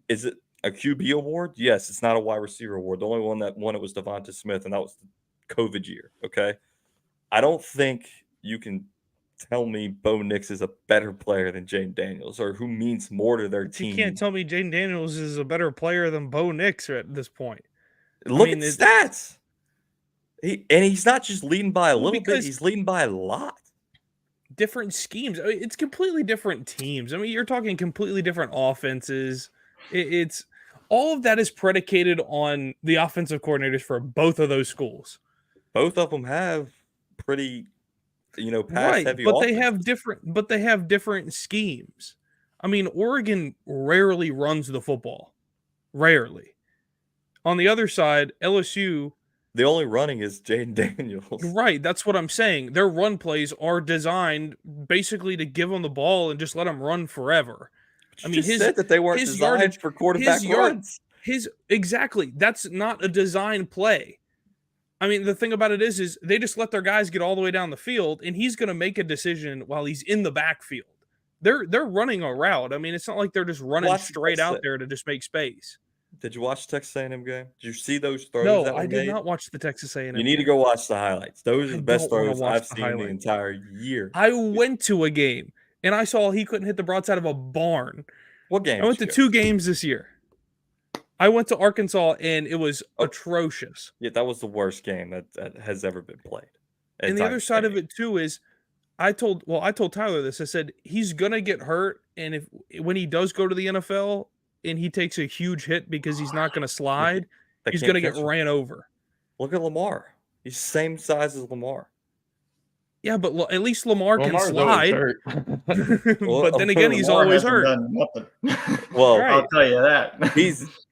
Is it a QB award? Yes, it's not a wide receiver award. The only one that won it was Devonta Smith, and that was the COVID year. Okay, I don't think you can tell me Bo Nix is a better player than Jane Daniels or who means more to their team. You can't tell me Jane Daniels is a better player than Bo Nix at this point. Look at stats. He's not just leading by a little bit; he's leading by a lot. Different schemes. I mean, it's completely different teams. I mean, you're talking completely different offenses. It's all of that is predicated on the offensive coordinators for both of those schools. Both of them have pretty, pass heavy. But they have different schemes. I mean, Oregon rarely runs the football. Rarely. On the other side, LSU. The only running is Jaden Daniels. Right, that's what I'm saying. Their run plays are designed basically to give them the ball and just let them run forever. I mean, he said that they weren't designed for quarterback runs. Exactly. That's not a design play. I mean, the thing about it is they just let their guys get all the way down the field, and he's going to make a decision while he's in the backfield. They're running a route. I mean, it's not like they're just running straight out there to just make space. Did you watch the Texas A&M game? Did you see those throws? No, I did not watch the Texas A&M. You need to go watch the highlights. Those are the best throws I've seen the entire year. I went to a game, and I saw he couldn't hit the broadside of a barn. What game? I went to 2 games this year. I went to Arkansas, and it was atrocious. Yeah, that was the worst game that has ever been played. And the other side of it, too, is I told Tyler this. I said, he's going to get hurt, and when he does go to the NFL and he takes a huge hit because he's not going to slide, he's going to get ran over. Look at Lamar. He's the same size as Lamar. Yeah, but at least Lamar can slide. But then again, he's always hurt. Well, right. I'll tell you that.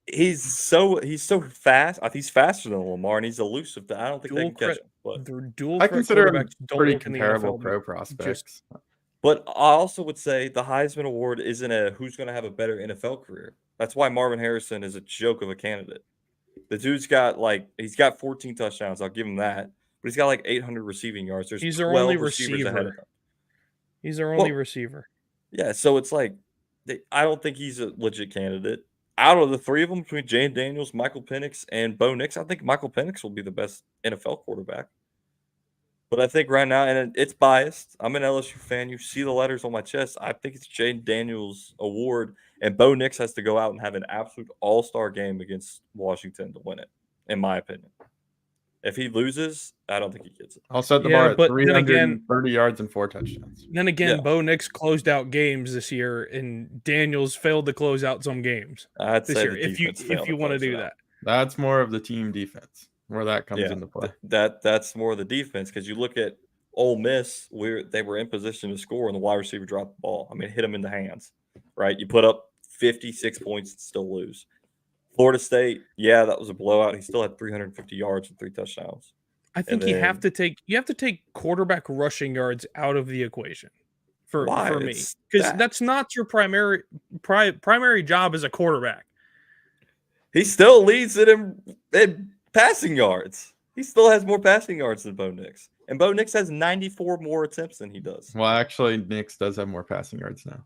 He's so fast. He's faster than Lamar, and he's elusive. I don't think they can catch him. But I consider him pretty comparable pro prospects. But I also would say the Heisman Award isn't a who's going to have a better NFL career. That's why Marvin Harrison is a joke of a candidate. The dude's got he's got 14 touchdowns. I'll give him that. But he's got like 800 receiving yards. There's he's their only receiver. He's their only receiver. Yeah, so it's like I don't think he's a legit candidate. Out of the 3 of them, between Jane Daniels, Michael Penix, and Bo Nix, I think Michael Penix will be the best NFL quarterback. But I think right now, and it's biased, I'm an LSU fan. You see the letters on my chest. I think it's Jane Daniels' award. And Bo Nix has to go out and have an absolute all-star game against Washington to win it, in my opinion. If he loses, I don't think he gets it. I'll set the Yeah, bar at but then again- 330 yards and 4 touchdowns. Then again, Yeah. Bo Nix closed out games this year, and Daniels failed to close out some games I'd this say year. the If you defense failed want to close do it out. that, That's more of the team defense where that comes into play. That's more of the defense because you look at Ole Miss, they were in position to score and the wide receiver dropped the ball. I mean, hit them in the hands, right? You put up 56 points and still lose. Florida State, yeah, that was a blowout. He still had 350 yards and 3 touchdowns. I think you have to take quarterback rushing yards out of the equation for me, because that's not your primary job as a quarterback. He still leads it in passing yards. He still has more passing yards than Bo Nix. And Bo Nix has 94 more attempts than he does. Well, actually, Nix does have more passing yards now.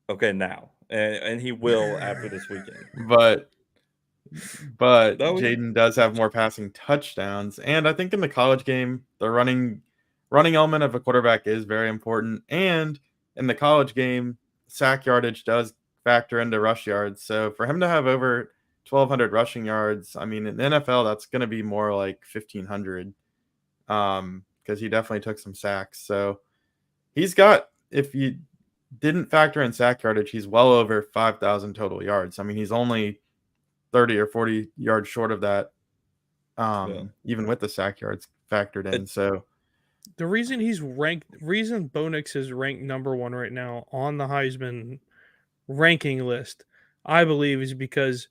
Okay, now. And he will after this weekend. But Jaden does have more passing touchdowns. And I think in the college game, the running element of a quarterback is very important. And in the college game, sack yardage does factor into rush yards. So for him to have over 1,200 rushing yards, I mean, in the NFL, that's going to be more like 1,500 because he definitely took some sacks. So he's got, if you didn't factor in sack yardage, he's well over 5,000 total yards. I mean, he's only 30 or 40 yards short of that, even with the sack yards factored in. So the reason Bo Nix is ranked number 1 right now on the Heisman ranking list, I believe, is because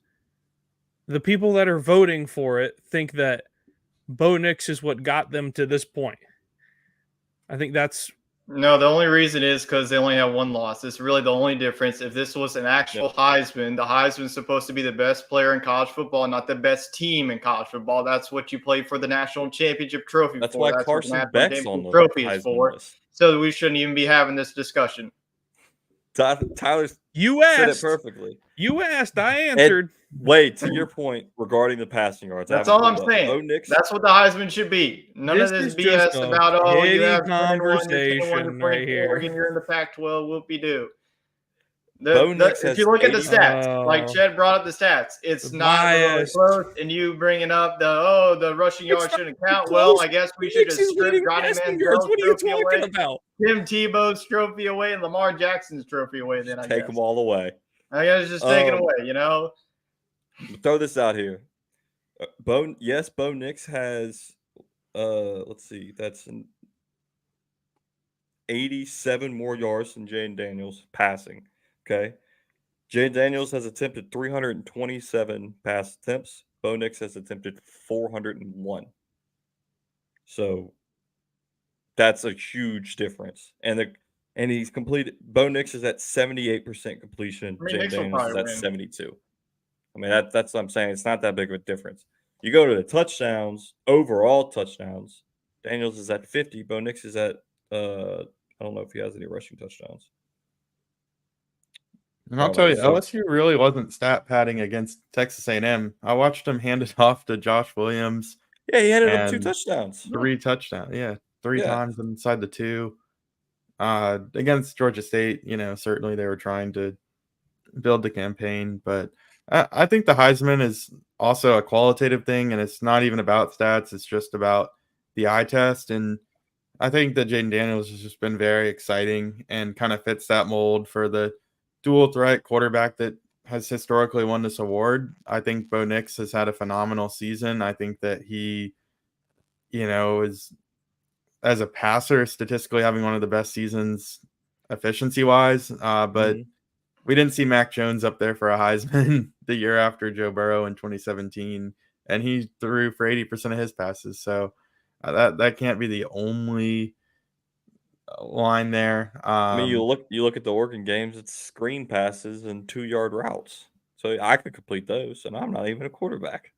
the people that are voting for it think that Bo Nix is what got them to this point. I think that's... No, the only reason is because they only have 1 loss. It's really the only difference. If this was an actual Heisman, the Heisman's supposed to be the best player in college football, not the best team in college football. That's what you play for the national championship trophy That's for. why That's Carson what the Beck's national on the trophy is Heisman for. list. So we shouldn't even be having this discussion. Tyler You said asked. it perfectly. You asked. I answered. Wait, to your point regarding the passing yards. That's all I'm Bo saying. Nix, That's what the Heisman should be. None of this This is just BS a about, you have 10 and 1, you're 10 and 1, conversation you're playing right here. Oregon, you're in the Pac-12, whoopie-doo. Bo Nix If has you look at the 80 stats, like Chad brought up the stats, it's not really biased. close. And you bringing up the rushing yards It's not shouldn't count. close. Well, I guess we should Nix just is strip leading Johnny passing yards. Manziel's What are you trophy talking away, about? Tim Tebow's trophy away, and Lamar Jackson's trophy away. Then I take guess them all away. I guess just take it away. Throw this out here. Bo Nix has let's see, that's an 87 more yards than Jane Daniels passing. Okay. Jane Daniels has attempted 327 pass attempts. Bo Nix has attempted 401. So that's a huge difference. And he's completed. Bo Nix is at 78% completion. Jane Nix will Daniels is probably at win. 72. I mean, that's what I'm saying. It's not that big of a difference. You go to the touchdowns, overall touchdowns. Daniels is at 50. Bo Nix is at I don't know if he has any rushing touchdowns. And I'll tell you, LSU really wasn't stat padding against Texas A&M. I watched him hand it off to Josh Williams. Yeah, he handed him 2 touchdowns. 3 touchdowns. Yeah, 3 times inside the 2. Against Georgia State, certainly they were trying to build the campaign, but I think the Heisman is also a qualitative thing, and it's not even about stats. It's just about the eye test. And I think that Jaden Daniels has just been very exciting and kind of fits that mold for the dual threat quarterback that has historically won this award. I think Bo Nix has had a phenomenal season. I think that he, is, as a passer, statistically having one of the best seasons efficiency wise. But we didn't see Mac Jones up there for a Heisman the year after Joe Burrow in 2017, and he threw for 80% of his passes. So that can't be the only line there. I mean, you look at the Oregon games, it's screen passes and 2-yard routes. So I could complete those, and I'm not even a quarterback.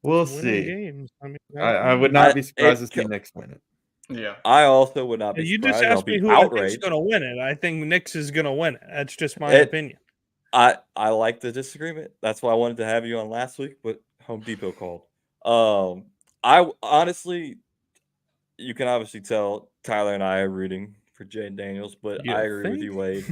We'll Winning see. games. I mean, I would not be surprised to see Nix win it. Yeah. I also would not be you surprised. just I'll asked me be who I think's outraged. going to win it. I think Nix is going to win it. That's just my opinion. I like the disagreement. That's why I wanted to have you on last week, but Home Depot called. I honestly, you can obviously tell Tyler and I are rooting for Jaden Daniels, but I agree with you, Wade.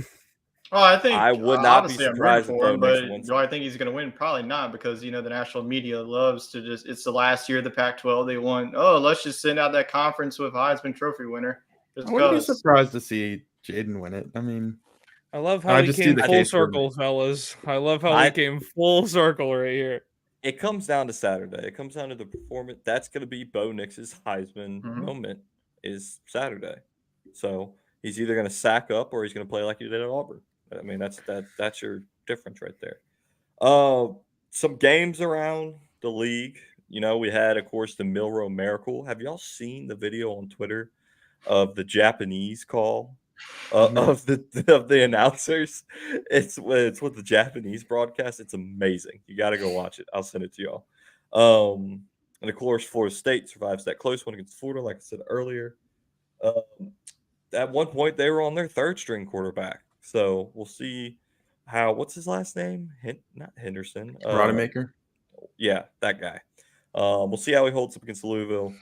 Oh, I think I would not be obviously I'm rooting surprised if for Bo him, Nix but wins. do I think he's going to win? Probably not, because the national media loves to it's the last year of the Pac-12. They want, let's just send out that conference with Heisman Trophy winner just I wouldn't be because. surprised to see Jaden win it. I mean, I love how I he just see came the full case for circle, fellas. I love how he I came full circle right here. It comes down to Saturday. It comes down to the performance. That's going to be Bo Nix's Heisman Mhm. moment is Saturday. So he's either going to sack up or he's going to play like he did at Auburn. I mean, that's your difference right there. Some games around the league. We had, of course, the Milrow Miracle. Have y'all seen the video on Twitter of the Japanese call No. of the announcers? It's with the Japanese broadcast. It's amazing. You got to go watch it. I'll send it to y'all. And of course, Florida State survives that close one against Florida, like I said earlier. At one point, they were on their third string quarterback. So we'll see what's his last name? Not Henderson. Rodemaker. Yeah, that guy. We'll see how he holds up against Louisville.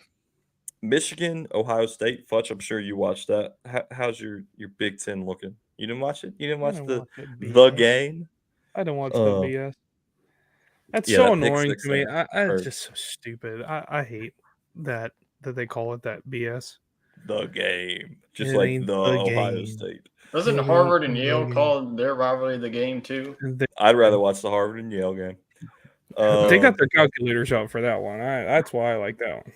Michigan, Ohio State. Futch, I'm sure you watched that. How's your Big Ten looking? You didn't watch it? You didn't I watch don't the watch that the BS. game? I don't watch that Uh, BS. That's yeah, so that pick annoying six to me. thing It's hurt. just so stupid. I hate that they call it that BS. The game, just It like ain't the the Ohio game. State. Doesn't It ain't Harvard and the Yale game. call their rivalry the game too? I'd rather watch the Harvard and Yale game. They got Of their calculators out for that one. That's why I like that one.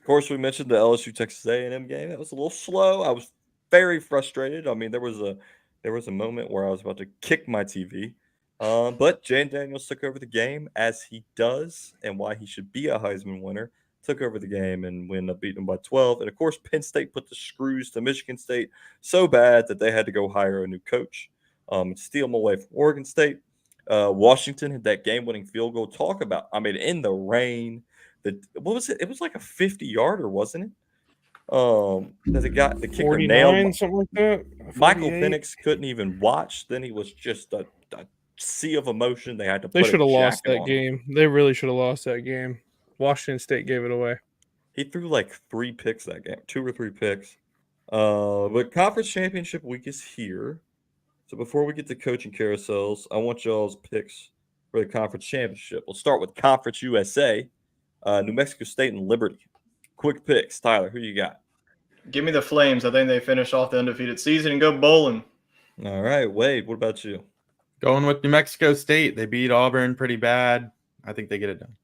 course, we mentioned the LSU Texas A&M game. That was a little slow. I was very frustrated. I mean, there was a moment where I was about to kick my TV. But Jane Daniels took over the game, as he does, and why he should be a Heisman winner. Took over the game and win up beating them by 12. And of course, Penn State put the screws to Michigan State so bad that they had to go hire a new coach and steal them away from Oregon State. Washington had that game-winning field goal. Talk about, I mean, in the rain. What was it? It was like a 50-yarder, wasn't it? That the kicker nailed 49, something like that. Michael 48. Penix couldn't even watch. Then he was just a sea of emotion. They had to They put a should have lost jacket that on him. game. They really should have lost that game. Washington State gave it away. He threw like 3 picks that game, 2 or 3 picks. But conference championship week is here. So before we get to coaching carousels, I want y'all's picks for the conference championship. We'll start with Conference USA, New Mexico State and Liberty. Quick picks, Tyler. Who you got? Give me the Flames. I think they finish off the undefeated season and go bowling. All right, Wade. What about you? Going with New Mexico State. They beat Auburn pretty bad. I think they get it done.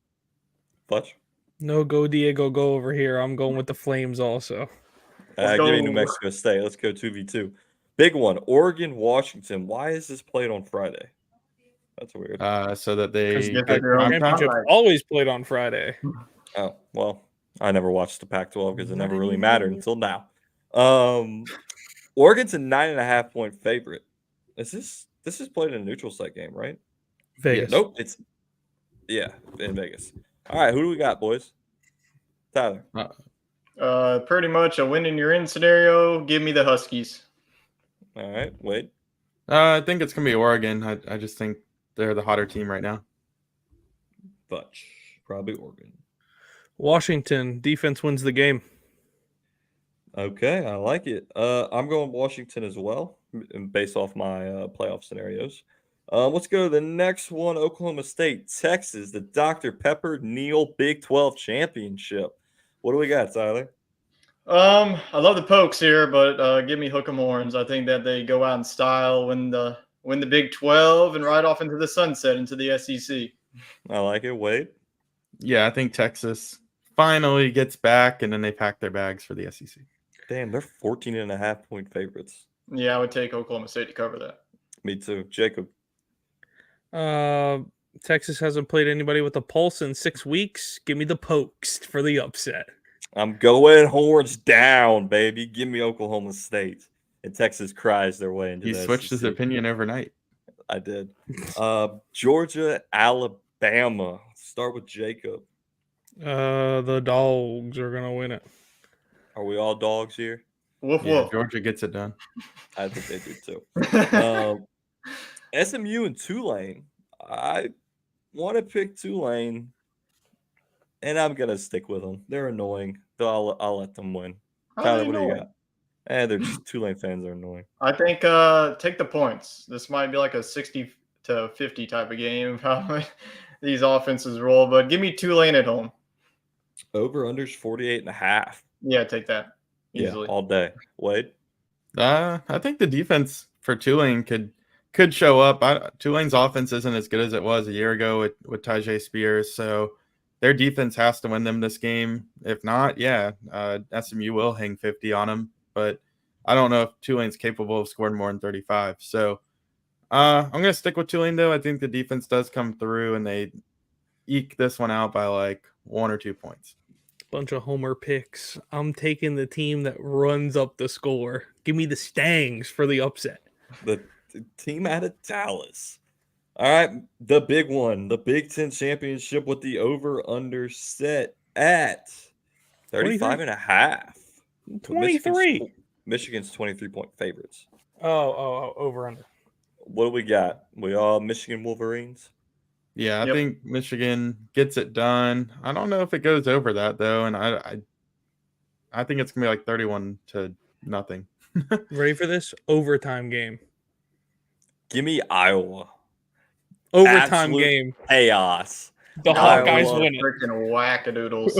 Fletch? No, go Diego, go over here. I'm going with the Flames also. Let's Give me New go. Mexico State. Let's go 2v2. Big one. Oregon, Washington. Why is this played on Friday? That's weird. So that Because they get get their own prime time. championship's highlight. always played on Friday. Oh, well, I never watched the Pac-12 because it Not never really anymore. mattered until now. Oregon's a 9.5-point favorite. This is played in a neutral site game, right? Vegas. Nope. It's in Vegas. All right, who do we got, boys? Tyler. Pretty much a win in your in scenario. Give me the Huskies. All right, Wade. I think it's gonna be Oregon. I just think they're the hotter team right now. Butch. Probably Oregon. Washington defense wins the game. Okay, I like it. I'm going Washington as well, based off my playoff scenarios. Let's go to the next one. Oklahoma State, Texas, the Dr. Pepper Neal Big 12 Championship. What do we got, Tyler? I love the Pokes here, but give me Hook'em Horns. I think that they go out in style, win the Big 12, and ride off into the sunset into the SEC. I like it. Wade. Yeah, I think Texas finally gets back, and then they pack their bags for the SEC. Damn, they're 14.5-point favorites. Yeah, I would take Oklahoma State to cover that. Me too. Jacob. Texas hasn't played anybody with a pulse in 6 weeks. Give me the Pokes for the upset. I'm going horns down, baby. Give me Oklahoma State. And Texas cries their way into He the switched his SEC. opinion overnight. I did. Georgia, Alabama. Start with Jacob. The Dogs are gonna win it. Are we all dogs here? Woof Yeah, woof. Georgia gets it done. I think they do too. SMU and Tulane. I want to pick Tulane, and I'm gonna stick with them. They're annoying, though. I'll let them win. How Tyler, they what do you annoying? got? Tulane fans are annoying. I think take the points. This might be like a 60 to 50 type of game. How these offenses roll, but give me Tulane at home. Over unders 48.5. Yeah, take that easily. Yeah, all day. Wade? I think the defense for Tulane could show up. Tulane's offense isn't as good as it was a year ago with Tajay Spears, so their defense has to win them this game. If not, SMU will hang 50 on them, but I don't know if Tulane's capable of scoring more than 35. So I'm going to stick with Tulane, though. I think the defense does come through, and they eke this one out by like 1 or 2 points. Bunch of homer picks. I'm taking the team that runs up the score. Give me the Stangs for the upset. The team out of Dallas. All right, the big one, the Big Ten championship with the over-under set at 35.5. 23. Michigan's 23-point favorites. Oh, over under. What do we got? We all Michigan Wolverines? Yeah, I think Michigan gets it done. I don't know if it goes over that, though, and I think it's going to be like 31-0. Ready for this? Overtime game. Give me Iowa. Overtime Absolute game. Chaos. The Hawkeyes win it. Freaking wackadoodles.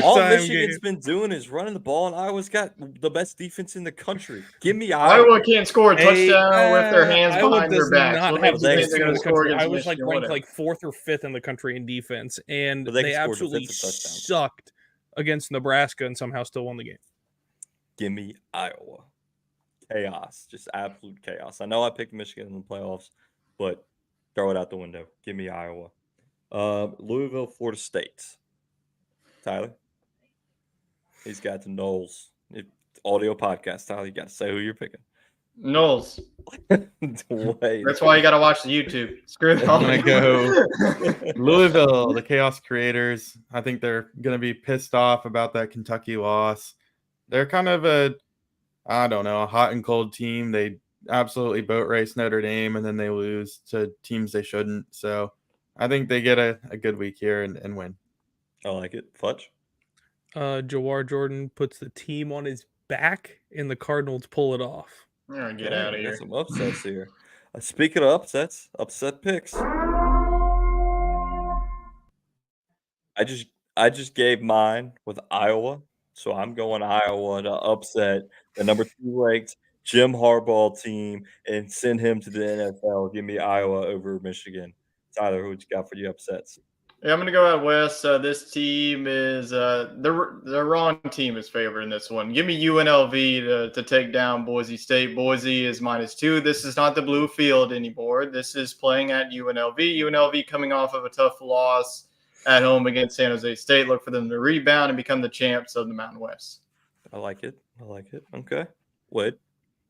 All Overtime Michigan's game. been doing is running the ball, and Iowa's got the best defense in the country. Give me Iowa. Iowa can't score a touchdown with their hands Iowa behind their does backs. not What have makes the you best think they're team in going to the score country. against I was Michigan? ranked Whatever. like 4th or 5th in the country in defense, and But they they can score absolutely defensive touchdowns. sucked against Nebraska and somehow still won the game. Give me Iowa. Chaos. Just absolute chaos. I know I picked Michigan in the playoffs, but throw it out the window. Give me Iowa. Louisville, Florida State. Tyler? He's got the Knowles. Audio podcast, Tyler. You got to say who you're picking. Knowles. Wait. That's why you got to watch the YouTube. Screw it. I'm going to go Louisville, the Chaos Creators. I think they're going to be pissed off about that Kentucky loss. They're kind of a hot and cold team. They absolutely boat race Notre Dame, and then they lose to teams they shouldn't. So I think they get a good week here and win. I like it. Fudge? Jawar Jordan puts the team on his back, and the Cardinals pull it off. Get out of Got here. some upsets here. Speaking of upsets, upset picks. I just gave mine with Iowa, so I'm going Iowa to upset the number 2 ranked Jim Harbaugh team and send him to the NFL. Give me Iowa over Michigan. Tyler, who you got for the upsets? Yeah, I'm going to go out west. This team is the wrong team is favored in this one. Give me UNLV to take down Boise State. Boise is -2. This is not the blue field anymore. This is playing at UNLV. UNLV coming off of a tough loss at home against San Jose State. Look for them to rebound and become the champs of the Mountain West. I like it. Okay. Wade?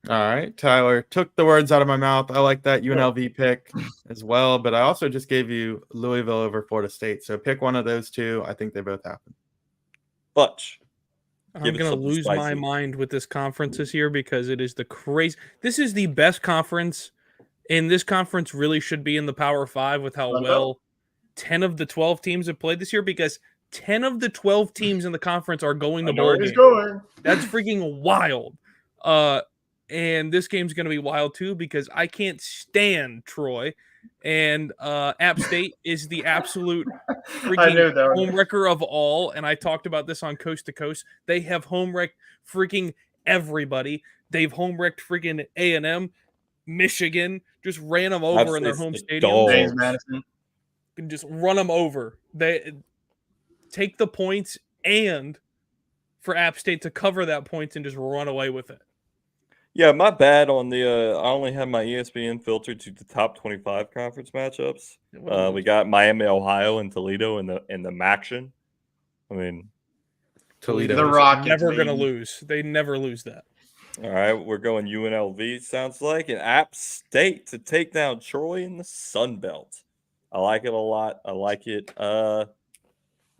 All right. Tyler took the words out of my mouth. I like that UNLV pick as well, but I also just gave you Louisville over Florida State. So pick one of those two. I think they both happen. Butch. I'm Give it going to something lose my spicy. mind with this conference this year because it is this is the best conference, and this conference really should be in the Power 5 with how well 10 of the 12 teams have played this year, because 10 of the 12 teams in the conference are going to bowl games. That's freaking wild. And this game's going to be wild too, because I can't stand Troy, and App State is the absolute freaking home wrecker of all. And I talked about this on Coast to Coast. They have home wrecked freaking everybody. They've home wrecked freaking A&M, Michigan, just ran them over in their home stadium. James Madison. And just run them over. They take the points, and for App State to cover that point and just run away with it. Yeah, my bad on the I only have my ESPN filtered to the top 25 conference matchups. We got Miami, Ohio, and Toledo in the MACtion. I mean, Toledo. The Rockets never going to lose. They never lose that. All right, we're going UNLV, sounds like, and App State to take down Troy in the Sun Belt. I like it a lot. I like it.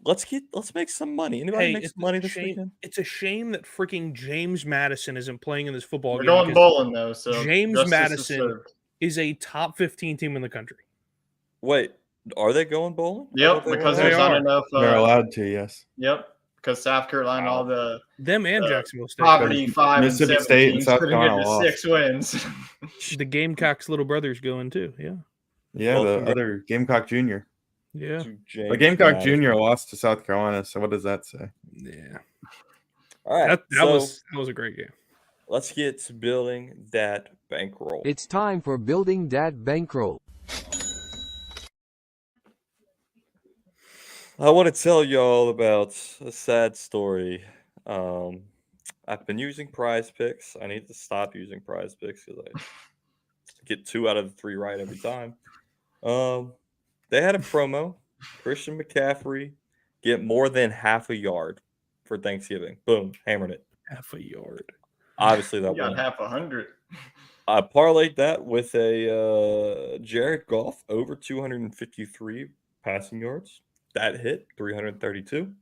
Let's make some money. Anybody make some money this weekend? It's a shame that freaking James Madison isn't playing in this football game. We're going bowling though, so James Madison is a top 15 team in the country. Wait, are they going bowling? Yep, because there's not enough. They're allowed to, yes. Yep. because South Carolina, all the Them and Jacksonville State. poverty 5 and Mississippi 7 State and teams South couldn't get Carolina to lost. 6 wins. The Gamecocks' little brother's going too. Yeah. Yeah, Well, the congrats other Gamecock Junior. Yeah. to James The Gamecock Madison. Junior lost to South Carolina. So what does that say? Yeah. All right, That so was a great game. let's get to building that bankroll. It's time for building that bankroll. I want to tell y'all about a sad story. I've been using Prize Picks. I need to stop using Prize Picks because I get 2 out of the 3 right every time. They had a promo. Christian McCaffrey get more than half a yard for Thanksgiving. Boom, hammered it. Half a yard. Obviously, that You got won. half 100. I parlayed that with a Jared Goff over 253 passing yards. That hit 332.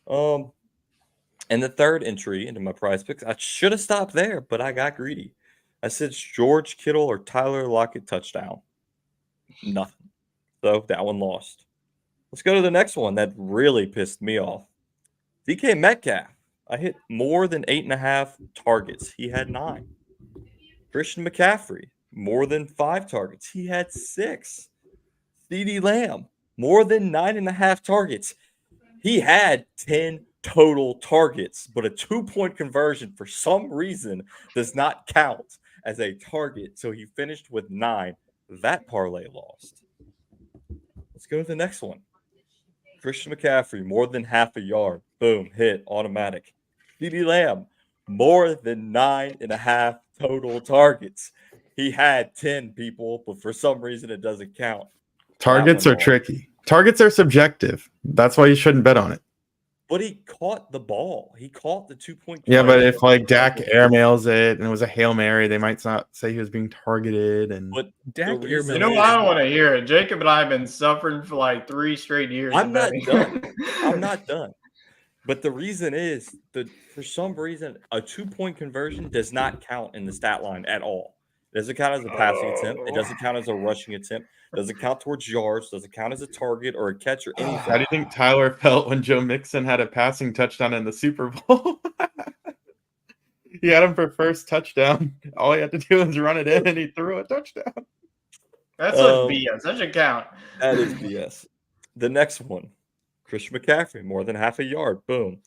And the third entry into my Prize Picks, I should have stopped there, but I got greedy. I said George Kittle or Tyler Lockett touchdown. Nothing. So that one lost. Let's go to the next one that really pissed me off. DK Metcalf. I hit more than 8.5 targets. He had 9. Christian McCaffrey, more than 5 targets. He had 6. CeeDee Lamb, more than 9.5 targets. He had 10 total targets, but a 2-point conversion for some reason does not count as a target. So he finished with 9. That parlay lost. Let's go to the next one. Christian McCaffrey, more than half a yard. Boom, hit, automatic. CeeDee Lamb, more than 9.5 total targets. He had 10 people, but for some reason it doesn't count. Targets are tricky. Targets are subjective. That's why you shouldn't bet on it. But he caught the ball. He caught the 2-point. Yeah, but if like Dak airmails it and it was a Hail Mary, they might not say he was being targeted. And But Dak the airmailed reason You know is- what? I don't want to hear it. Jacob and I have been suffering for like 3 straight years. I'm of not betting. done. I'm not done. But the reason is that for some reason, a 2-point conversion does not count in the stat line at all. It doesn't count as a passing attempt. It doesn't count as a rushing attempt. It doesn't count towards yards. Doesn't count as a target or a catch or anything. how do you think Tyler felt when Joe Mixon had a passing touchdown in the Super Bowl? He had him for first touchdown. All he had to do was run it in, and he threw a touchdown. That's such BS. That should count. That is BS. The next one, Christian McCaffrey, more than half a yard. Boom.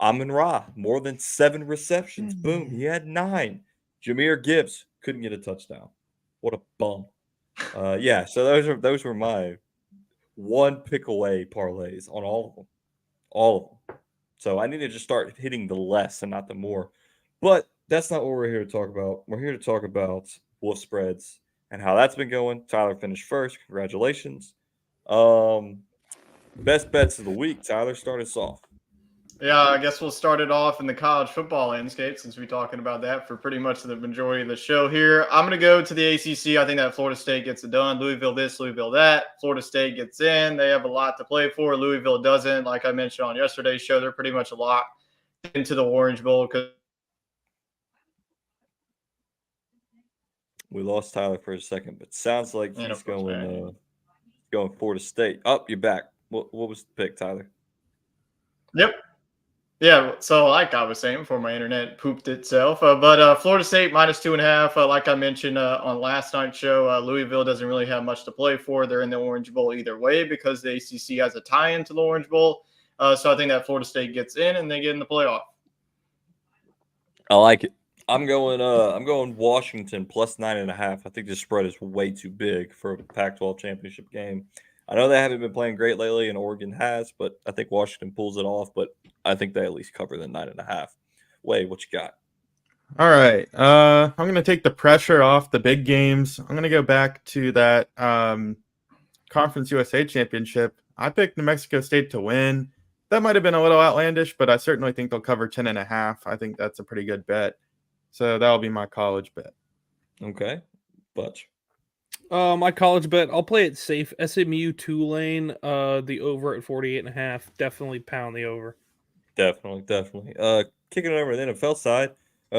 Amon-Ra, more than 7 receptions. Boom. He had 9. Jahmyr Gibbs couldn't get a touchdown. What a bum. Yeah, so those were my 1 pick away parlays on all of them. All of them. So I need to just start hitting the less and not the more. But that's not what we're here to talk about. We're here to talk about wolf spreads and how that's been going. Tyler finished first. Congratulations. Best bets of the week. Tyler, start us off. Yeah, I guess we'll start it off in the college football landscape since we're talking about that for pretty much the majority of the show here. I'm going to go to the ACC. I think that Florida State gets it done. Louisville this, Louisville that. Florida State gets in. They have a lot to play for. Louisville doesn't. Like I mentioned on yesterday's show, they're pretty much locked into the Orange Bowl because We lost Tyler for a second, but sounds like And he's of course, going Florida State. Oh, you're back. What was the pick, Tyler? Yep. Yeah, so like I was saying before my internet pooped itself, but Florida State minus 2.5. Like I mentioned on last night's show, Louisville doesn't really have much to play for. They're in the Orange Bowl either way because the ACC has a tie-in to the Orange Bowl. So I think that Florida State gets in and they get in the playoff. I like it. I'm going Washington plus 9.5. I think this spread is way too big for a Pac-12 championship game. I know they haven't been playing great lately, and Oregon has, but I think Washington pulls it off. But I think they at least cover the 9.5. Wade, what you got? All right. I'm going to take the pressure off the big games. I'm going to go back to that Conference USA championship. I picked New Mexico State to win. That might have been a little outlandish, but I certainly think they'll cover 10.5. I think that's a pretty good bet. So that'll be my college bet. Okay. Butch. My college bet, I'll play it safe. SMU Tulane, the over at 48.5. Definitely pound the over. Definitely. Kicking it over to the NFL side,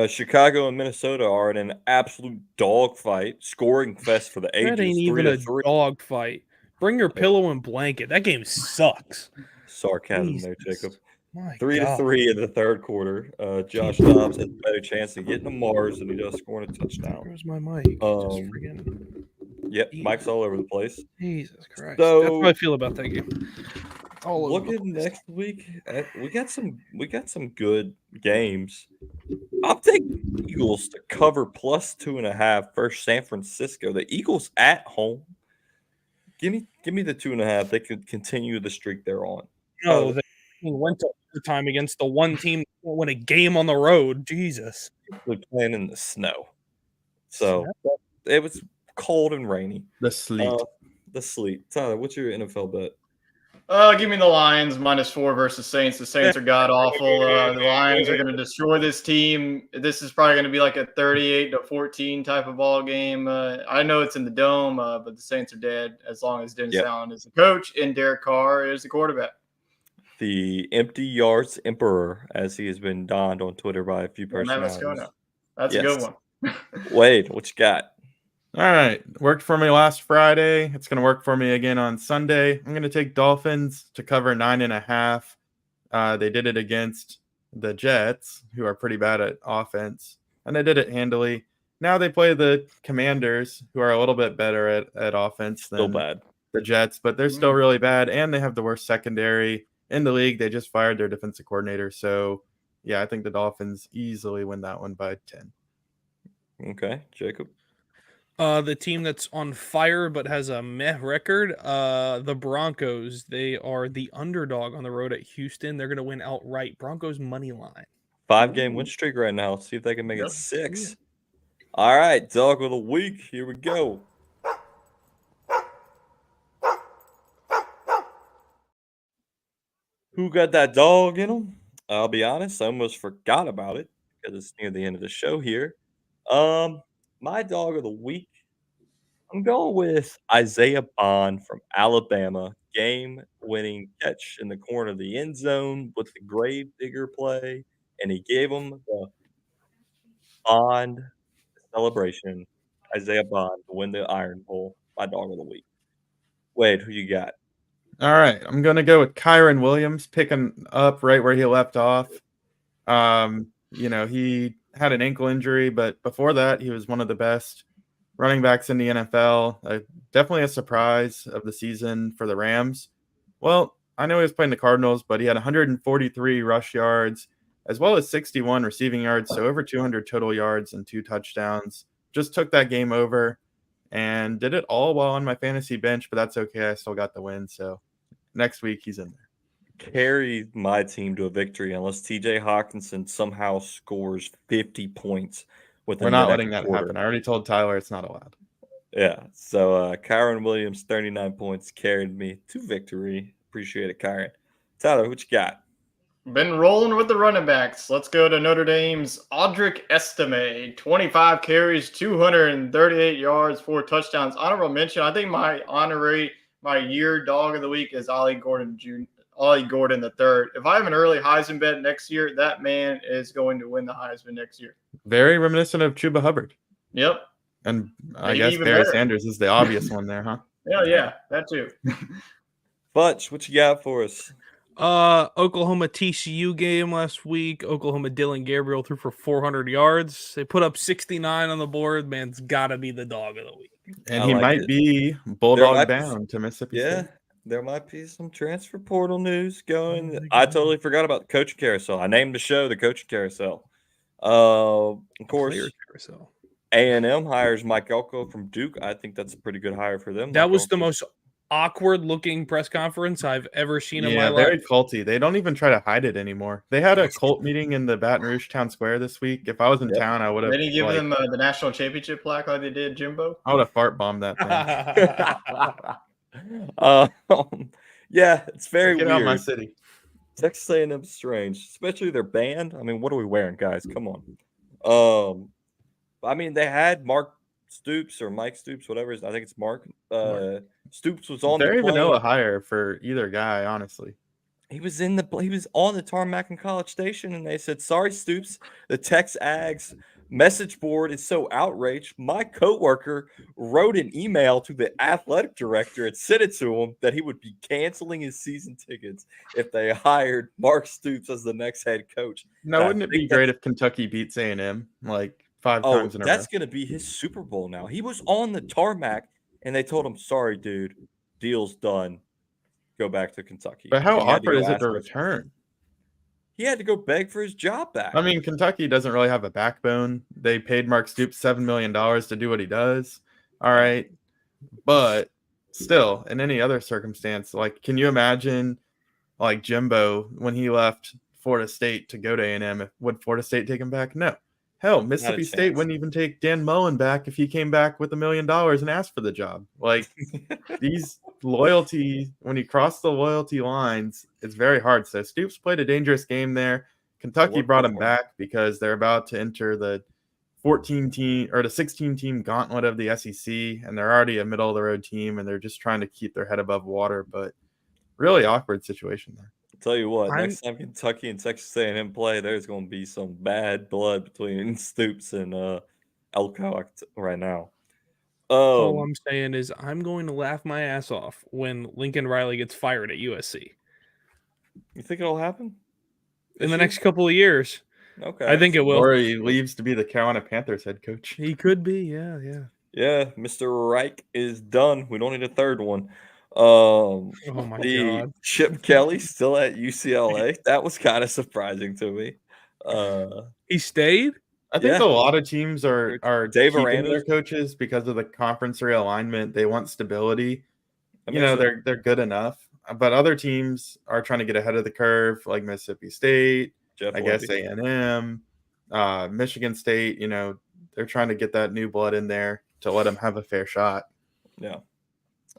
Chicago and Minnesota are in an absolute dogfight, scoring fest for the ages. That ain't even a 3-3. dog fight. Bring your pillow and blanket. That game sucks. Sarcasm Jesus. there, Jacob. My 3-3 in the third quarter. Josh Dobbs has a better chance of getting to Mars than he does scoring a touchdown. Where's my mic? Just friggin' Yep, Mike's all over the place. Jesus Christ. So, that's how I feel about that game. All over the looking place. next week, we got some good games. I'm taking the Eagles to cover plus 2.5 versus San Francisco. The Eagles at home. Give me the 2.5. They could continue the streak they're on. No, they went to overtime against the one team that won't win a game on the road. Jesus. They're playing in the snow. So it was cold and rainy. The sleet. The sleet. Tyler, what's your NFL bet? Give me the Lions -4 versus Saints. The Saints are god awful. The Lions are going to destroy this team. This is probably going to be like a 38-14 type of ball game. I know it's in the dome, but the Saints are dead as long as Dennis Allen is the coach and Derek Carr is the quarterback. The empty yards emperor, as he has been donned on Twitter by a few personalities. That's a good one. Wade, what you got? All right. Worked for me last Friday. It's going to work for me again on Sunday. I'm going to take Dolphins to cover 9.5. They did it against the Jets, who are pretty bad at offense, and they did it handily. Now they play the Commanders, who are a little bit better at offense than the Jets, but they're still really bad, and they have the worst secondary in the league. They just fired their defensive coordinator. So, yeah, I think the Dolphins easily win that one by 10. Okay, Jacob. The team that's on fire but has a meh record, the Broncos. They are the underdog on the road at Houston. They're going to win outright. Broncos money line. 5-game win streak right now. See if they can make it 6. All right, dog of the week. Here we go. Who got that dog in them? I'll be honest, I almost forgot about it because it's near the end of the show here. My dog of the week, I'm going with Isaiah Bond from Alabama. Game-winning catch in the corner of the end zone with the grave digger play, and he gave him the Bond celebration. Isaiah Bond to win the Iron Bowl. My dog of the week. Wade, who you got? All right, I'm going to go with Kyron Williams, picking up right where he left off. He had an ankle injury, but before that, he was one of the best running backs in the NFL. Definitely a surprise of the season for the Rams. Well, I know he was playing the Cardinals, but he had 143 rush yards as well as 61 receiving yards, so over 200 total yards and 2 touchdowns. Just took that game over and did it all while on my fantasy bench, but that's okay. I still got the win, so next week he's in there. Carry my team to a victory unless TJ Hawkinson somehow scores 50 points. We're not letting that happen. I already told Tyler it's not allowed. Yeah. So Kyron Williams, 39 points, carried me to victory. Appreciate it, Kyron. Tyler, what you got? Been rolling with the running backs. Let's go to Notre Dame's Audric Estime. 25 carries, 238 yards, 4 touchdowns. Honorable mention, I think my year dog of the week is Ollie Gordon the third. If I have an early Heisman bet next year, that man is going to win the Heisman next year. Very reminiscent of Chuba Hubbard. Yep. And I guess Barry Sanders is the obvious one there, huh? Yeah, that too. Butch, what you got for us? Oklahoma TCU game last week. Oklahoma Dylan Gabriel threw for 400 yards. They put up 69 on the board. Man's got to be the dog of the week. And he might be Bulldog bound to Mississippi State. There might be some transfer portal news going. I totally forgot about the coaching carousel. I named the show the coaching carousel. Of course, A&M hires Mike Elko from Duke. I think that's a pretty good hire for them. That was the most awkward looking press conference I've ever seen in my life. Very culty. They don't even try to hide it anymore. They had a cult meeting in the Baton Rouge Town Square this week. If I was in town, I would have. Did he give them the national championship plaque like they did Jimbo? I would have fart bombed that thing. Yeah, it's very weird. Get out of my city. Texas A&M's strange, especially their band. I mean, what are we wearing, guys? Come on. I mean, they had Mark Stoops or Mike Stoops, whatever. I think it's Mark. Stoops was on very the plane. vanilla hire for either guy, honestly. He was on the Tarmac and College Station, and they said, "Sorry, Stoops. The Tex Ags message board is so outraged. My coworker wrote an email to the athletic director and sent it to him that he would be canceling his season tickets if they hired Mark Stoops as the next head coach. Now, And I wouldn't it think be great if Kentucky beats A&M like 5 times in a row? that's going to be his Super Bowl now. He was on the tarmac, and they told him, "Sorry, dude, deal's done. Go back to Kentucky." But how And he had to awkward go is it ask to for his- return? He had to go beg for his job back. I mean, Kentucky doesn't really have a backbone. They paid Mark Stoops $7 million to do what he does. All right. But still, in any other circumstance, like, can you imagine, like, Jimbo when he left Florida State to go to A&M? Would Florida State take him back? No. Hell, Mississippi State chance. wouldn't even take Dan Mullen back if he came back with $1 million and asked for the job. Like, these loyalty, when you cross the loyalty lines, it's very hard. So Stoops played a dangerous game there. Kentucky worked brought well him for him. back because they're about to enter the 14 team or the 16 team gauntlet of the SEC, and they're already a middle of the road team, and they're just trying to keep their head above water. But really awkward situation there. Tell you what, I'm- next time Kentucky and Texas A&M play, there's going to be some bad blood between Stoops and Elko right now. All I'm saying is I'm going to laugh my ass off when Lincoln Riley gets fired at USC You think it'll happen in the this next couple of years. year? Okay, I think it will. Or he leaves to be the Carolina Panthers head coach. He could be, yeah. Yeah, Mr. Reich is done. We don't need a third one. Oh my The God. Chip Kelly still at UCLA. That was kind of surprising to me. He stayed? I think Yeah. a lot of teams are Dave keeping Aranda's- their coaches because of the conference realignment. They want stability. That You makes know, sense. they're good enough. But other teams are trying to get ahead of the curve, like Mississippi State, Jeff I guess Levy. A&M, Michigan State. You know, they're trying to get that new blood in there to let them have a fair shot. Yeah.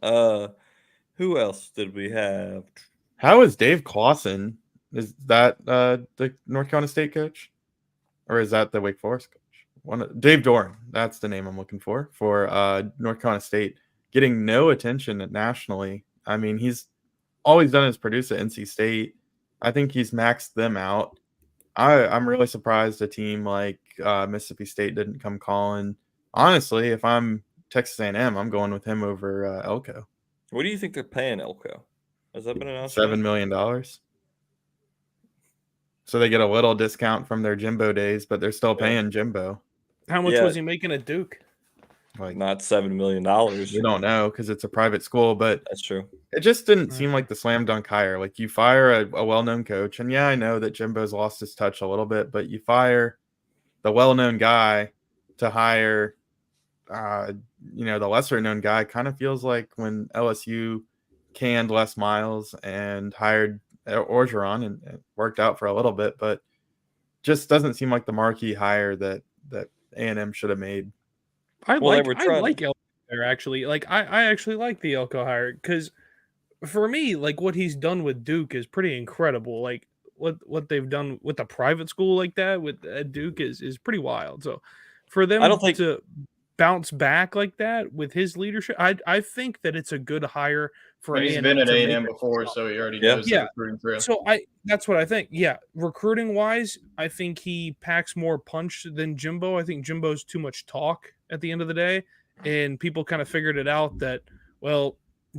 Who else did we have? How is Dave Clawson? Is that the North Carolina State coach, or is that the Wake Forest coach? Dave Doran. That's the name I'm looking for North Carolina State. Getting no attention nationally. I mean, he's all he's done is produce at NC State. I think he's maxed them out. I'm really surprised a team like Mississippi State didn't come calling. Honestly, if I'm Texas A&M, I'm going with him over Elko. What do you think they're paying Elko? Has that been announced? $7 million. So they get a little discount from their Jimbo days, but they're still paying Jimbo. How much Yeah. was he making at Duke? Like, Not $7 million. we don't know because it's a private school, but That's true. it just didn't seem like the slam dunk hire. Like, you fire a well-known coach, and yeah, I know that Jimbo's lost his touch a little bit, but you fire the well-known guy to hire, the lesser-known guy. Kind of feels like when LSU canned Les Miles and hired Orgeron, and it worked out for a little bit, but just doesn't seem like the marquee hire that A&M should have made. I Well, they like were I trying- like Elko there actually. Like I actually like the Elko hire because for me, like what he's done with Duke is pretty incredible. Like what they've done with a private school like that with Duke is pretty wild. So for them I don't think- to bounce back like that with his leadership, I think that it's a good hire for And he's A&M been at to make A&M it before, solid. so he already Yeah. knows Yeah. the recruiting trail. So that's what I think. Yeah, recruiting wise, I think he packs more punch than Jimbo. I think Jimbo's too much talk at the end of the day, and people kind of figured it out that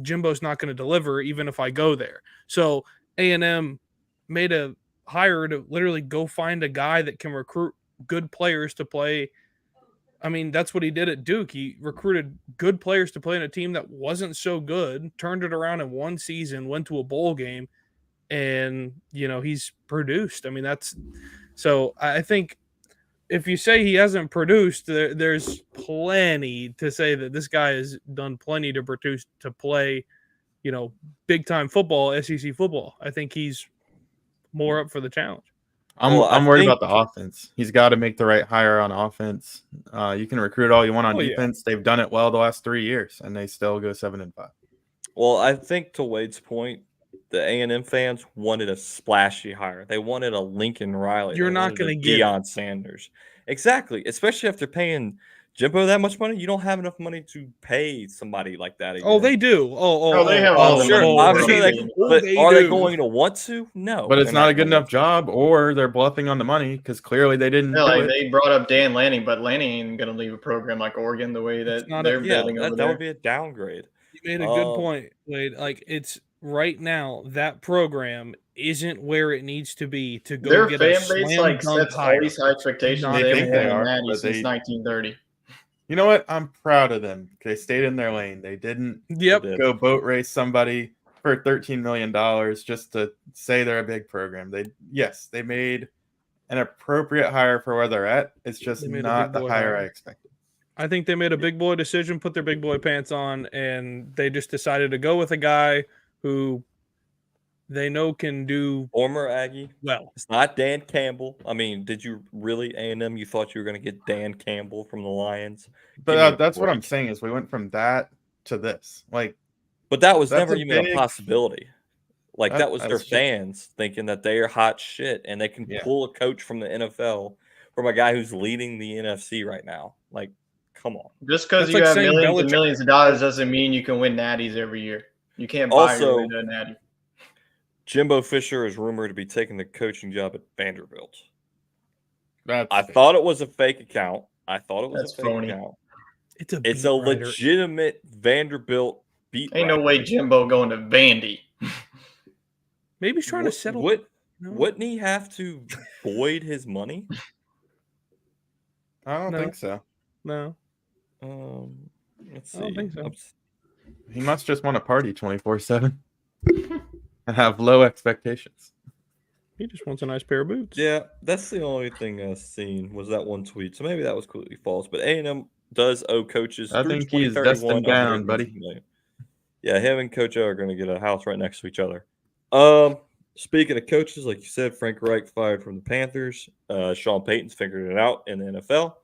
Jimbo's not going to deliver even if I go there. So A&M made a hire to literally go find a guy that can recruit good players to play. I mean, that's what he did at Duke. He recruited good players to play in a team that wasn't so good, turned it around in one season, went to a bowl game, and, he's produced. I mean, so I think if you say he hasn't produced, there's plenty to say that this guy has done plenty to produce, to play, big time football, SEC football. I think he's more up for the challenge. I'm worried about the offense. He's got to make the right hire on offense. You can recruit all you want on defense. They've done it well the last 3 years, and they still go 7-5. Well, I think to Wade's point, the A&M fans wanted a splashy hire. They wanted a Lincoln Riley. You're They not wanted gonna a get it. Deion Sanders. Exactly, especially after paying Jimbo that much money? You don't have enough money to pay somebody like that. Oh, they do. Oh, they have all the sure. money. I'm They sure don't they, pay but they are they do. going to want to? No. But it's they're not a good going enough to. job, or they're bluffing on the money because clearly they didn't Yeah, do like it. they brought up Dan Lanning, but Lanning ain't gonna leave a program like Oregon the way It's that not they're Yeah, building over that there. would be a downgrade. You made a good point, Wade. Like it's right now that program isn't where it needs to be to go Their get a fan base slam like dunk sets all hire. these high expectations. Not They haven't think they won a are, natty but since they- 1930. You know what? I'm proud of them. They stayed in their lane. They didn't Yep. They did. go boat race somebody for $13 million just to say they're a big program. They made an appropriate hire for where they're at. It's just They made a not big the boy hire I hire. expected. I think they made a big boy decision, put their big boy pants on, and they just decided to go with a guy who they know can do Former Aggie. well. It's not Dan Campbell. I mean, did you really A&M? You thought you were going to get Dan Campbell from the Lions? Give me But a that's what I'm break. saying is we went from that to this. Like, But that was That's never a even a big- possibility. Like that was their that's just- fans thinking that they are hot shit and they can Yeah. pull a coach from the NFL from a guy who's leading the NFC right now. Like, come on. Just because That's you like have saying millions and Belichick- millions of dollars doesn't mean you can win natties every year. You can't buy your way Also- to a natty. Jimbo Fisher is rumored to be taking the coaching job at Vanderbilt. that's I thought it was a fake account. That's That's phony. account. It's a It's beat a writer. legitimate Vanderbilt beat. Ain't no way writer. Jimbo going to Vandy. Maybe he's trying to settle. No. Wouldn't he have to void his money? I don't No. think so. No. Let's see. I don't think so. He must just want to party 24/7 and have low expectations. He just wants a nice pair of boots. Yeah, that's the only thing I've seen was that one tweet. So maybe that was completely false. But A&M does owe coaches. I through think he's 2031 destined down, buddy. $150 million. Yeah, him and Coach O are going to get a house right next to each other. Speaking of coaches, like you said, Frank Reich fired from the Panthers. Sean Payton's figured it out in the NFL.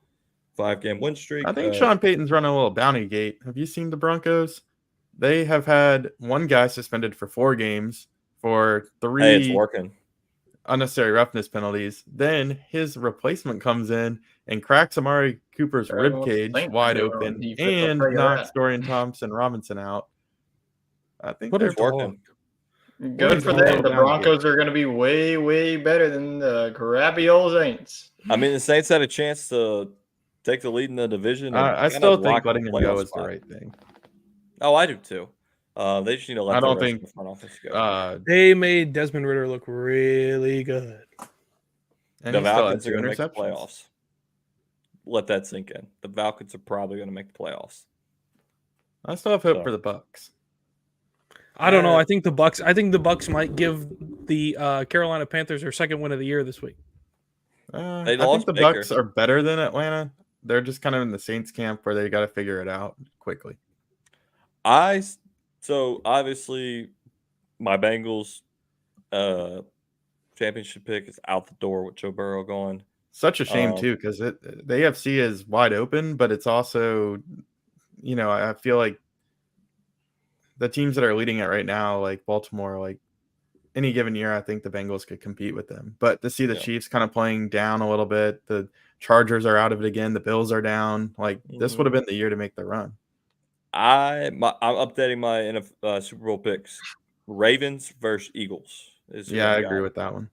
5-game win streak. I think Sean Payton's running a little bounty gate. Have you seen the Broncos? They have had one guy suspended for 4 games for 3 Hey, it's working. unnecessary roughness penalties. Then his replacement comes in and cracks Amari Cooper's Everyone rib wants to cage think wide they're on open defense. I'll and tell you knocks that. Dorian Thompson Robinson out. I think What they're is working. Good for them. The Broncos are going to be way, way better than the crappy old Saints. I mean, the Saints had a chance to take the lead in the division. and I kind still of think lock letting the him go playoff is the spot. right thing. Oh, I do too. They just need to let I the don't rest think, of the front office go. They made Desmond Ritter look really good. And The he still Falcons had are 2 going to make the interceptions. playoffs. Let that sink in. The Falcons are probably going to make the playoffs. I still have hope So. for the Bucks. I don't know. I think the Bucks might give the Carolina Panthers their second win of the year this week. They I think lost the Baker. Bucks are better than Atlanta. They're just kind of in the Saints camp where they got to figure it out quickly. So obviously my Bengals championship pick is out the door with Joe Burrow gone. Such a shame too, because the AFC is wide open, but it's also, I feel like the teams that are leading it right now, like Baltimore, like any given year, I think the Bengals could compete with them. But to see the Chiefs kind of playing down a little bit, the Chargers are out of it again, the Bills are down. Like this would have been the year to make the run. I'm updating my Super Bowl picks. Ravens versus Eagles. Yeah, I agree with that one.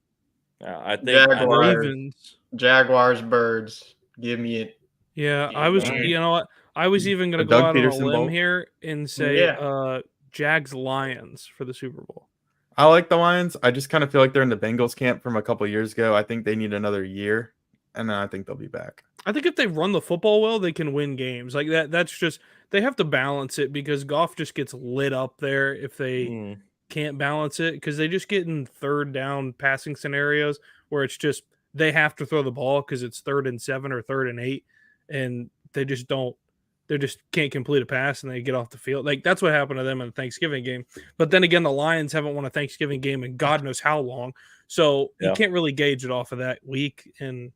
I think Jaguars. Ravens. Jaguars, Birds. Give me it. Yeah, Yeah, I was. man. You know what? I was even going to The go Doug out Peterson on a limb Bowl? here and say Yeah. Jags Lions for the Super Bowl. I like the Lions. I just kind of feel like they're in the Bengals camp from a couple years ago. I think they need another year, and then I think they'll be back. I think if they run the football well, they can win games. Like that. That's just they have to balance it because Goff just gets lit up there if they can't balance it because they just get in third down passing scenarios where it's just they have to throw the ball because it's 3rd and 7 or 3rd and 8, and they just don't. They just can't complete a pass and they get off the field. Like that's what happened to them in the Thanksgiving game. But then again, the Lions haven't won a Thanksgiving game in God knows how long, so you can't really gauge it off of that week. And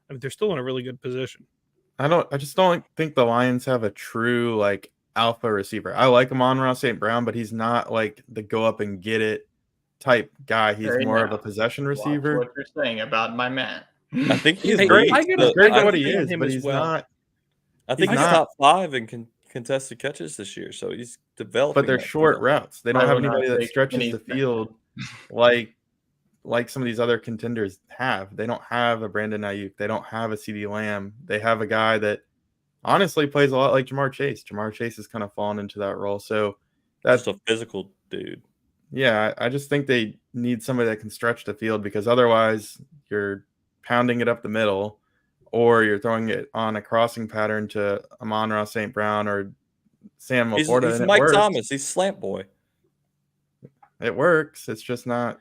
I mean, they're still in a really good position. I just don't think the Lions have a true like alpha receiver. I like Amon-Ra St. Brown, but he's not like the go up and get it type guy. He's Hey, more now, of a possession Watch receiver. what you're saying about my man. I think he's Hey, great. I get He's great I at what he understand is, him but as he's well. not. I think He's he's not. top 5 in contested catches this year, so he's developing. But they're that short talent. routes. They don't I have will not anybody that take stretches any- the field like some of these other contenders have. They don't have a Brandon Ayuk. They don't have a CeeDee Lamb. They have a guy that honestly plays a lot like Jamar Chase. Jamar Chase has kind of fallen into that role. So that's Just a physical dude. yeah, I just think they need somebody that can stretch the field because otherwise you're pounding it up the middle or you're throwing it on a crossing pattern to Amon-Ra St. Brown or Sam He's Laporta. And it Mike works. Thomas. He's slant boy. It works. It's just not.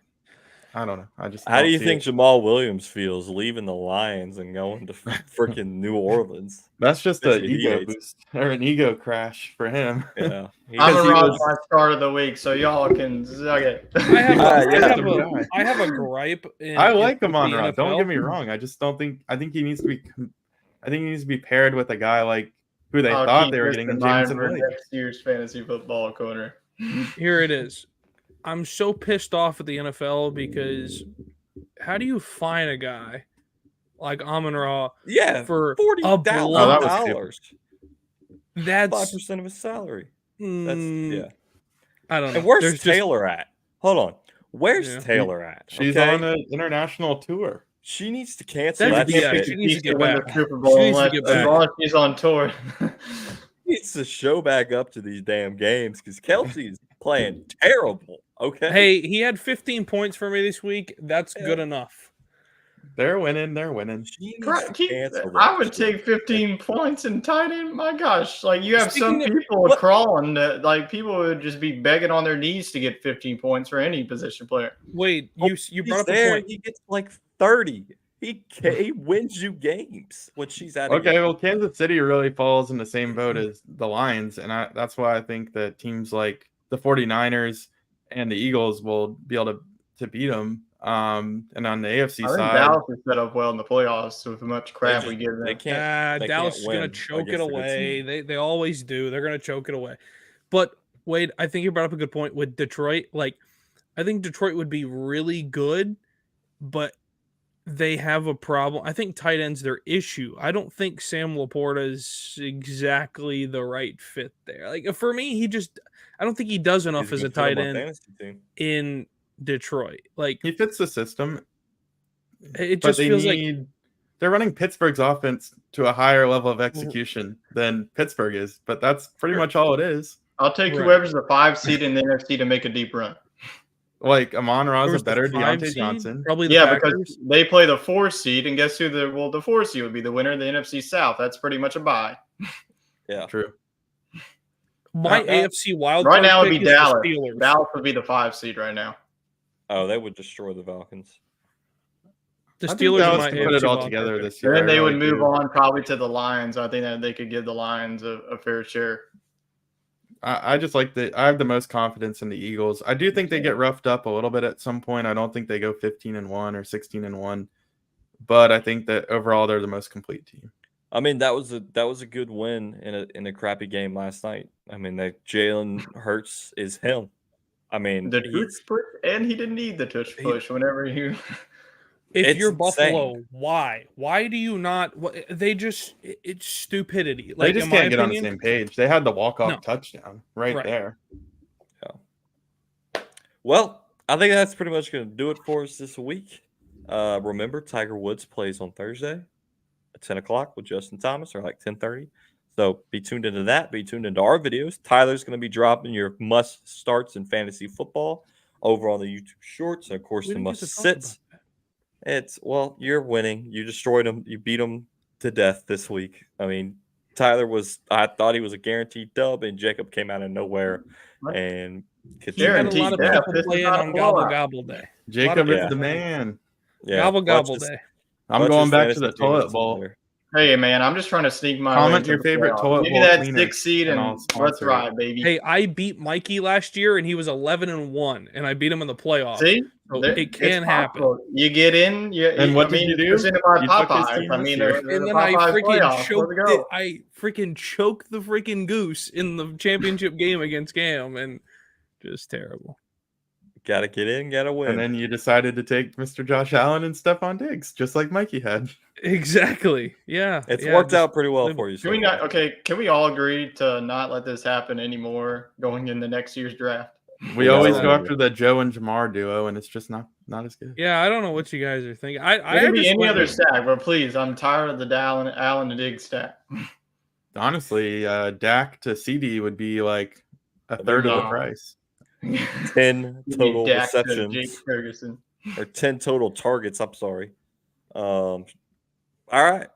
I don't know. I just How do don't you see think it. Jamal Williams feels leaving the Lions and going to freaking New Orleans? That's just Bet an you he ego hates it. boost or an ego crash for him. Yeah, I'm Because gonna he rob was- my start of the week, so y'all can suck it. I have, yeah. I have a gripe. I like with him on the Ra. Don't get NFL. me wrong. I just don't think. I think he needs to be. I think he needs to be paired with a guy like who they I'll thought keep they were this getting in mind Jameson for Williams. next year's fantasy football corner. Here it is. I'm so pissed off at the NFL because how do you fine a guy like Amon-Ra yeah, for $40,000. a block? that was That's 5% of his salary. That's yeah. I don't know. And where's There's just- Taylor at? Hold on. Where's Yeah. Taylor at? She's okay? on an international tour. She needs to cancel That's that BS. shit. She needs to get win back. the Super She Bowl needs to unless, get as back. long as she's on tour. She needs to show back up to these damn games because Kelsey's playing terrible. Okay. Hey, he had 15 points for me this week. That's good enough. They're winning. They're winning. She needs Correct. to Keep- cancel that I would shit. take 15 points and tight end. My gosh, like you have some Speaking of- people What? crawling that like people would just be begging on their knees to get 15 points for any position player. Wait, Oh, you brought He's up a there. point. He gets like 30. He wins you games when she's at a Okay, game. well, Kansas City really falls in the same boat as the Lions, and that's why I think that teams like the 49ers and the Eagles will be able to beat them. And on the AFC I think side, Dallas is set up well in the playoffs with how much crap They we just- give They them. can't. They Dallas can't is going win to choke it against a good away. team. They always do. They're going to choke it away. But Wade, I think you brought up a good point with Detroit. Like, I think Detroit would be really good, but they have a problem. I think tight end's their issue. I don't think Sam Laporta is exactly the right fit there. Like for me, I don't think he does enough He's as a gonna fit on tight my end fantasy team. in Detroit. Like he fits the system. it But just they feels need. They're running Pittsburgh's offense to a higher level of execution than Pittsburgh is, but that's pretty much all it is. I'll take Right. whoever's the 5 seed in the NFC to make a deep run. Like Amon-Ra is Whoever's a the better 5 Deontay seed, Johnson. probably the Yeah, Packers. because they play the 4 seed, and guess who the 4 seed would be the winner of the NFC South. That's pretty much a bye. Yeah. True. My Uh, AFC wild Right card now it'd pick be is the Dallas. Steelers. Dallas would be the 5 seed right now. Oh, they would destroy the Falcons. The I think Steelers are Dallas my can put it AFC all wild together card pick. this year. And then I they would really move do. on probably to the Lions. I think that they could give the Lions a fair share. I just like I have the most confidence in the Eagles. I do think they get roughed up a little bit at some point. I don't think they go 15-1 or 16-1, but I think that overall they're the most complete team. I mean, that was a good win in a crappy game last night. I mean, that Jalen Hurts is him. I mean, The he's- touch push, and he didn't need the touch push whenever you. If It's you're insane. Buffalo, why? Why do you not? They just it's stupidity. They Like just in my can't get on the opinion, same page. They had the walk-off No. touchdown right there. Well, I think that's pretty much going to do it for us this week. Remember, Tiger Woods plays on Thursday at 10 o'clock with Justin Thomas, or like 10:30. So be tuned into that. Be tuned into our videos. Tyler's going to be dropping your must starts in fantasy football over on the YouTube Shorts, and of course We the didn't get must to talk sits. about that. You're winning. You destroyed him. You beat him to death this week. I mean, I thought he was a guaranteed dub, and Jacob came out of nowhere What? and He had a Guaranteed lot of death. people This is playing not a on Gobble blowout. Gobble Day. Jacob is Yeah. the man. yeah, Gobble watch Gobble his- Day. I'm watch going his back to the fantasy team toilet this bowl. year. Hey man, I'm just trying to sneak my way Comment into your the favorite playoffs. toilet Give me bowl that cleaner, 6 seed and and I'll let's sponsor it. ride, baby. Hey, I beat Mikey last year, and he was 11-1, and I beat him in the playoffs. See, So There- it can it's happen. possible. You get in. And what did you do? Presented by You took his Popeyes. team I this mean, year. the And then I Popeyes freaking playoffs. Let's choked go. it. I freaking choked the freaking goose in the championship game against Cam, and just terrible. Gotta get in, gotta win. And then you decided to take Mr. Josh Allen and Stephon Diggs, just like Mikey had. Exactly. Yeah. It's yeah, worked just out pretty well live- for you. Can So we far. not? Okay, can we all agree to not let this happen anymore going into next year's draft? We Yeah, always I go remember. after the Joe and Jamar duo, and it's just not as good. Yeah, I don't know what you guys are thinking. It I could be just any went other with- stack, but please, I'm tired of the Allen and Diggs stack. Honestly, Dak to CD would be like a third of the No. price. 10 Give me total Dak to Jake receptions Ferguson. or 10 total targets. I'm sorry. All right.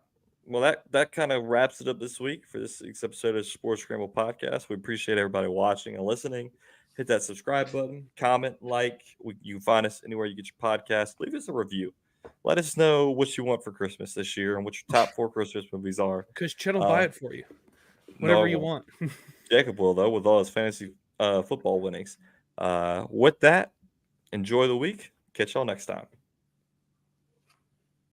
Well, that kind of wraps it up this week for this week's episode of Sports Scramble Podcast. We appreciate everybody watching and listening. Hit that subscribe button, comment, like. You can find us anywhere you get your podcast. Leave us a review. Let us know what you want for Christmas this year and what your top 4 Christmas movies are. because Chet will buy it for you. No, Whatever I you won't. want. Jacob will, though, with all his fantasy football winnings. With that, enjoy the week. Catch y'all next time.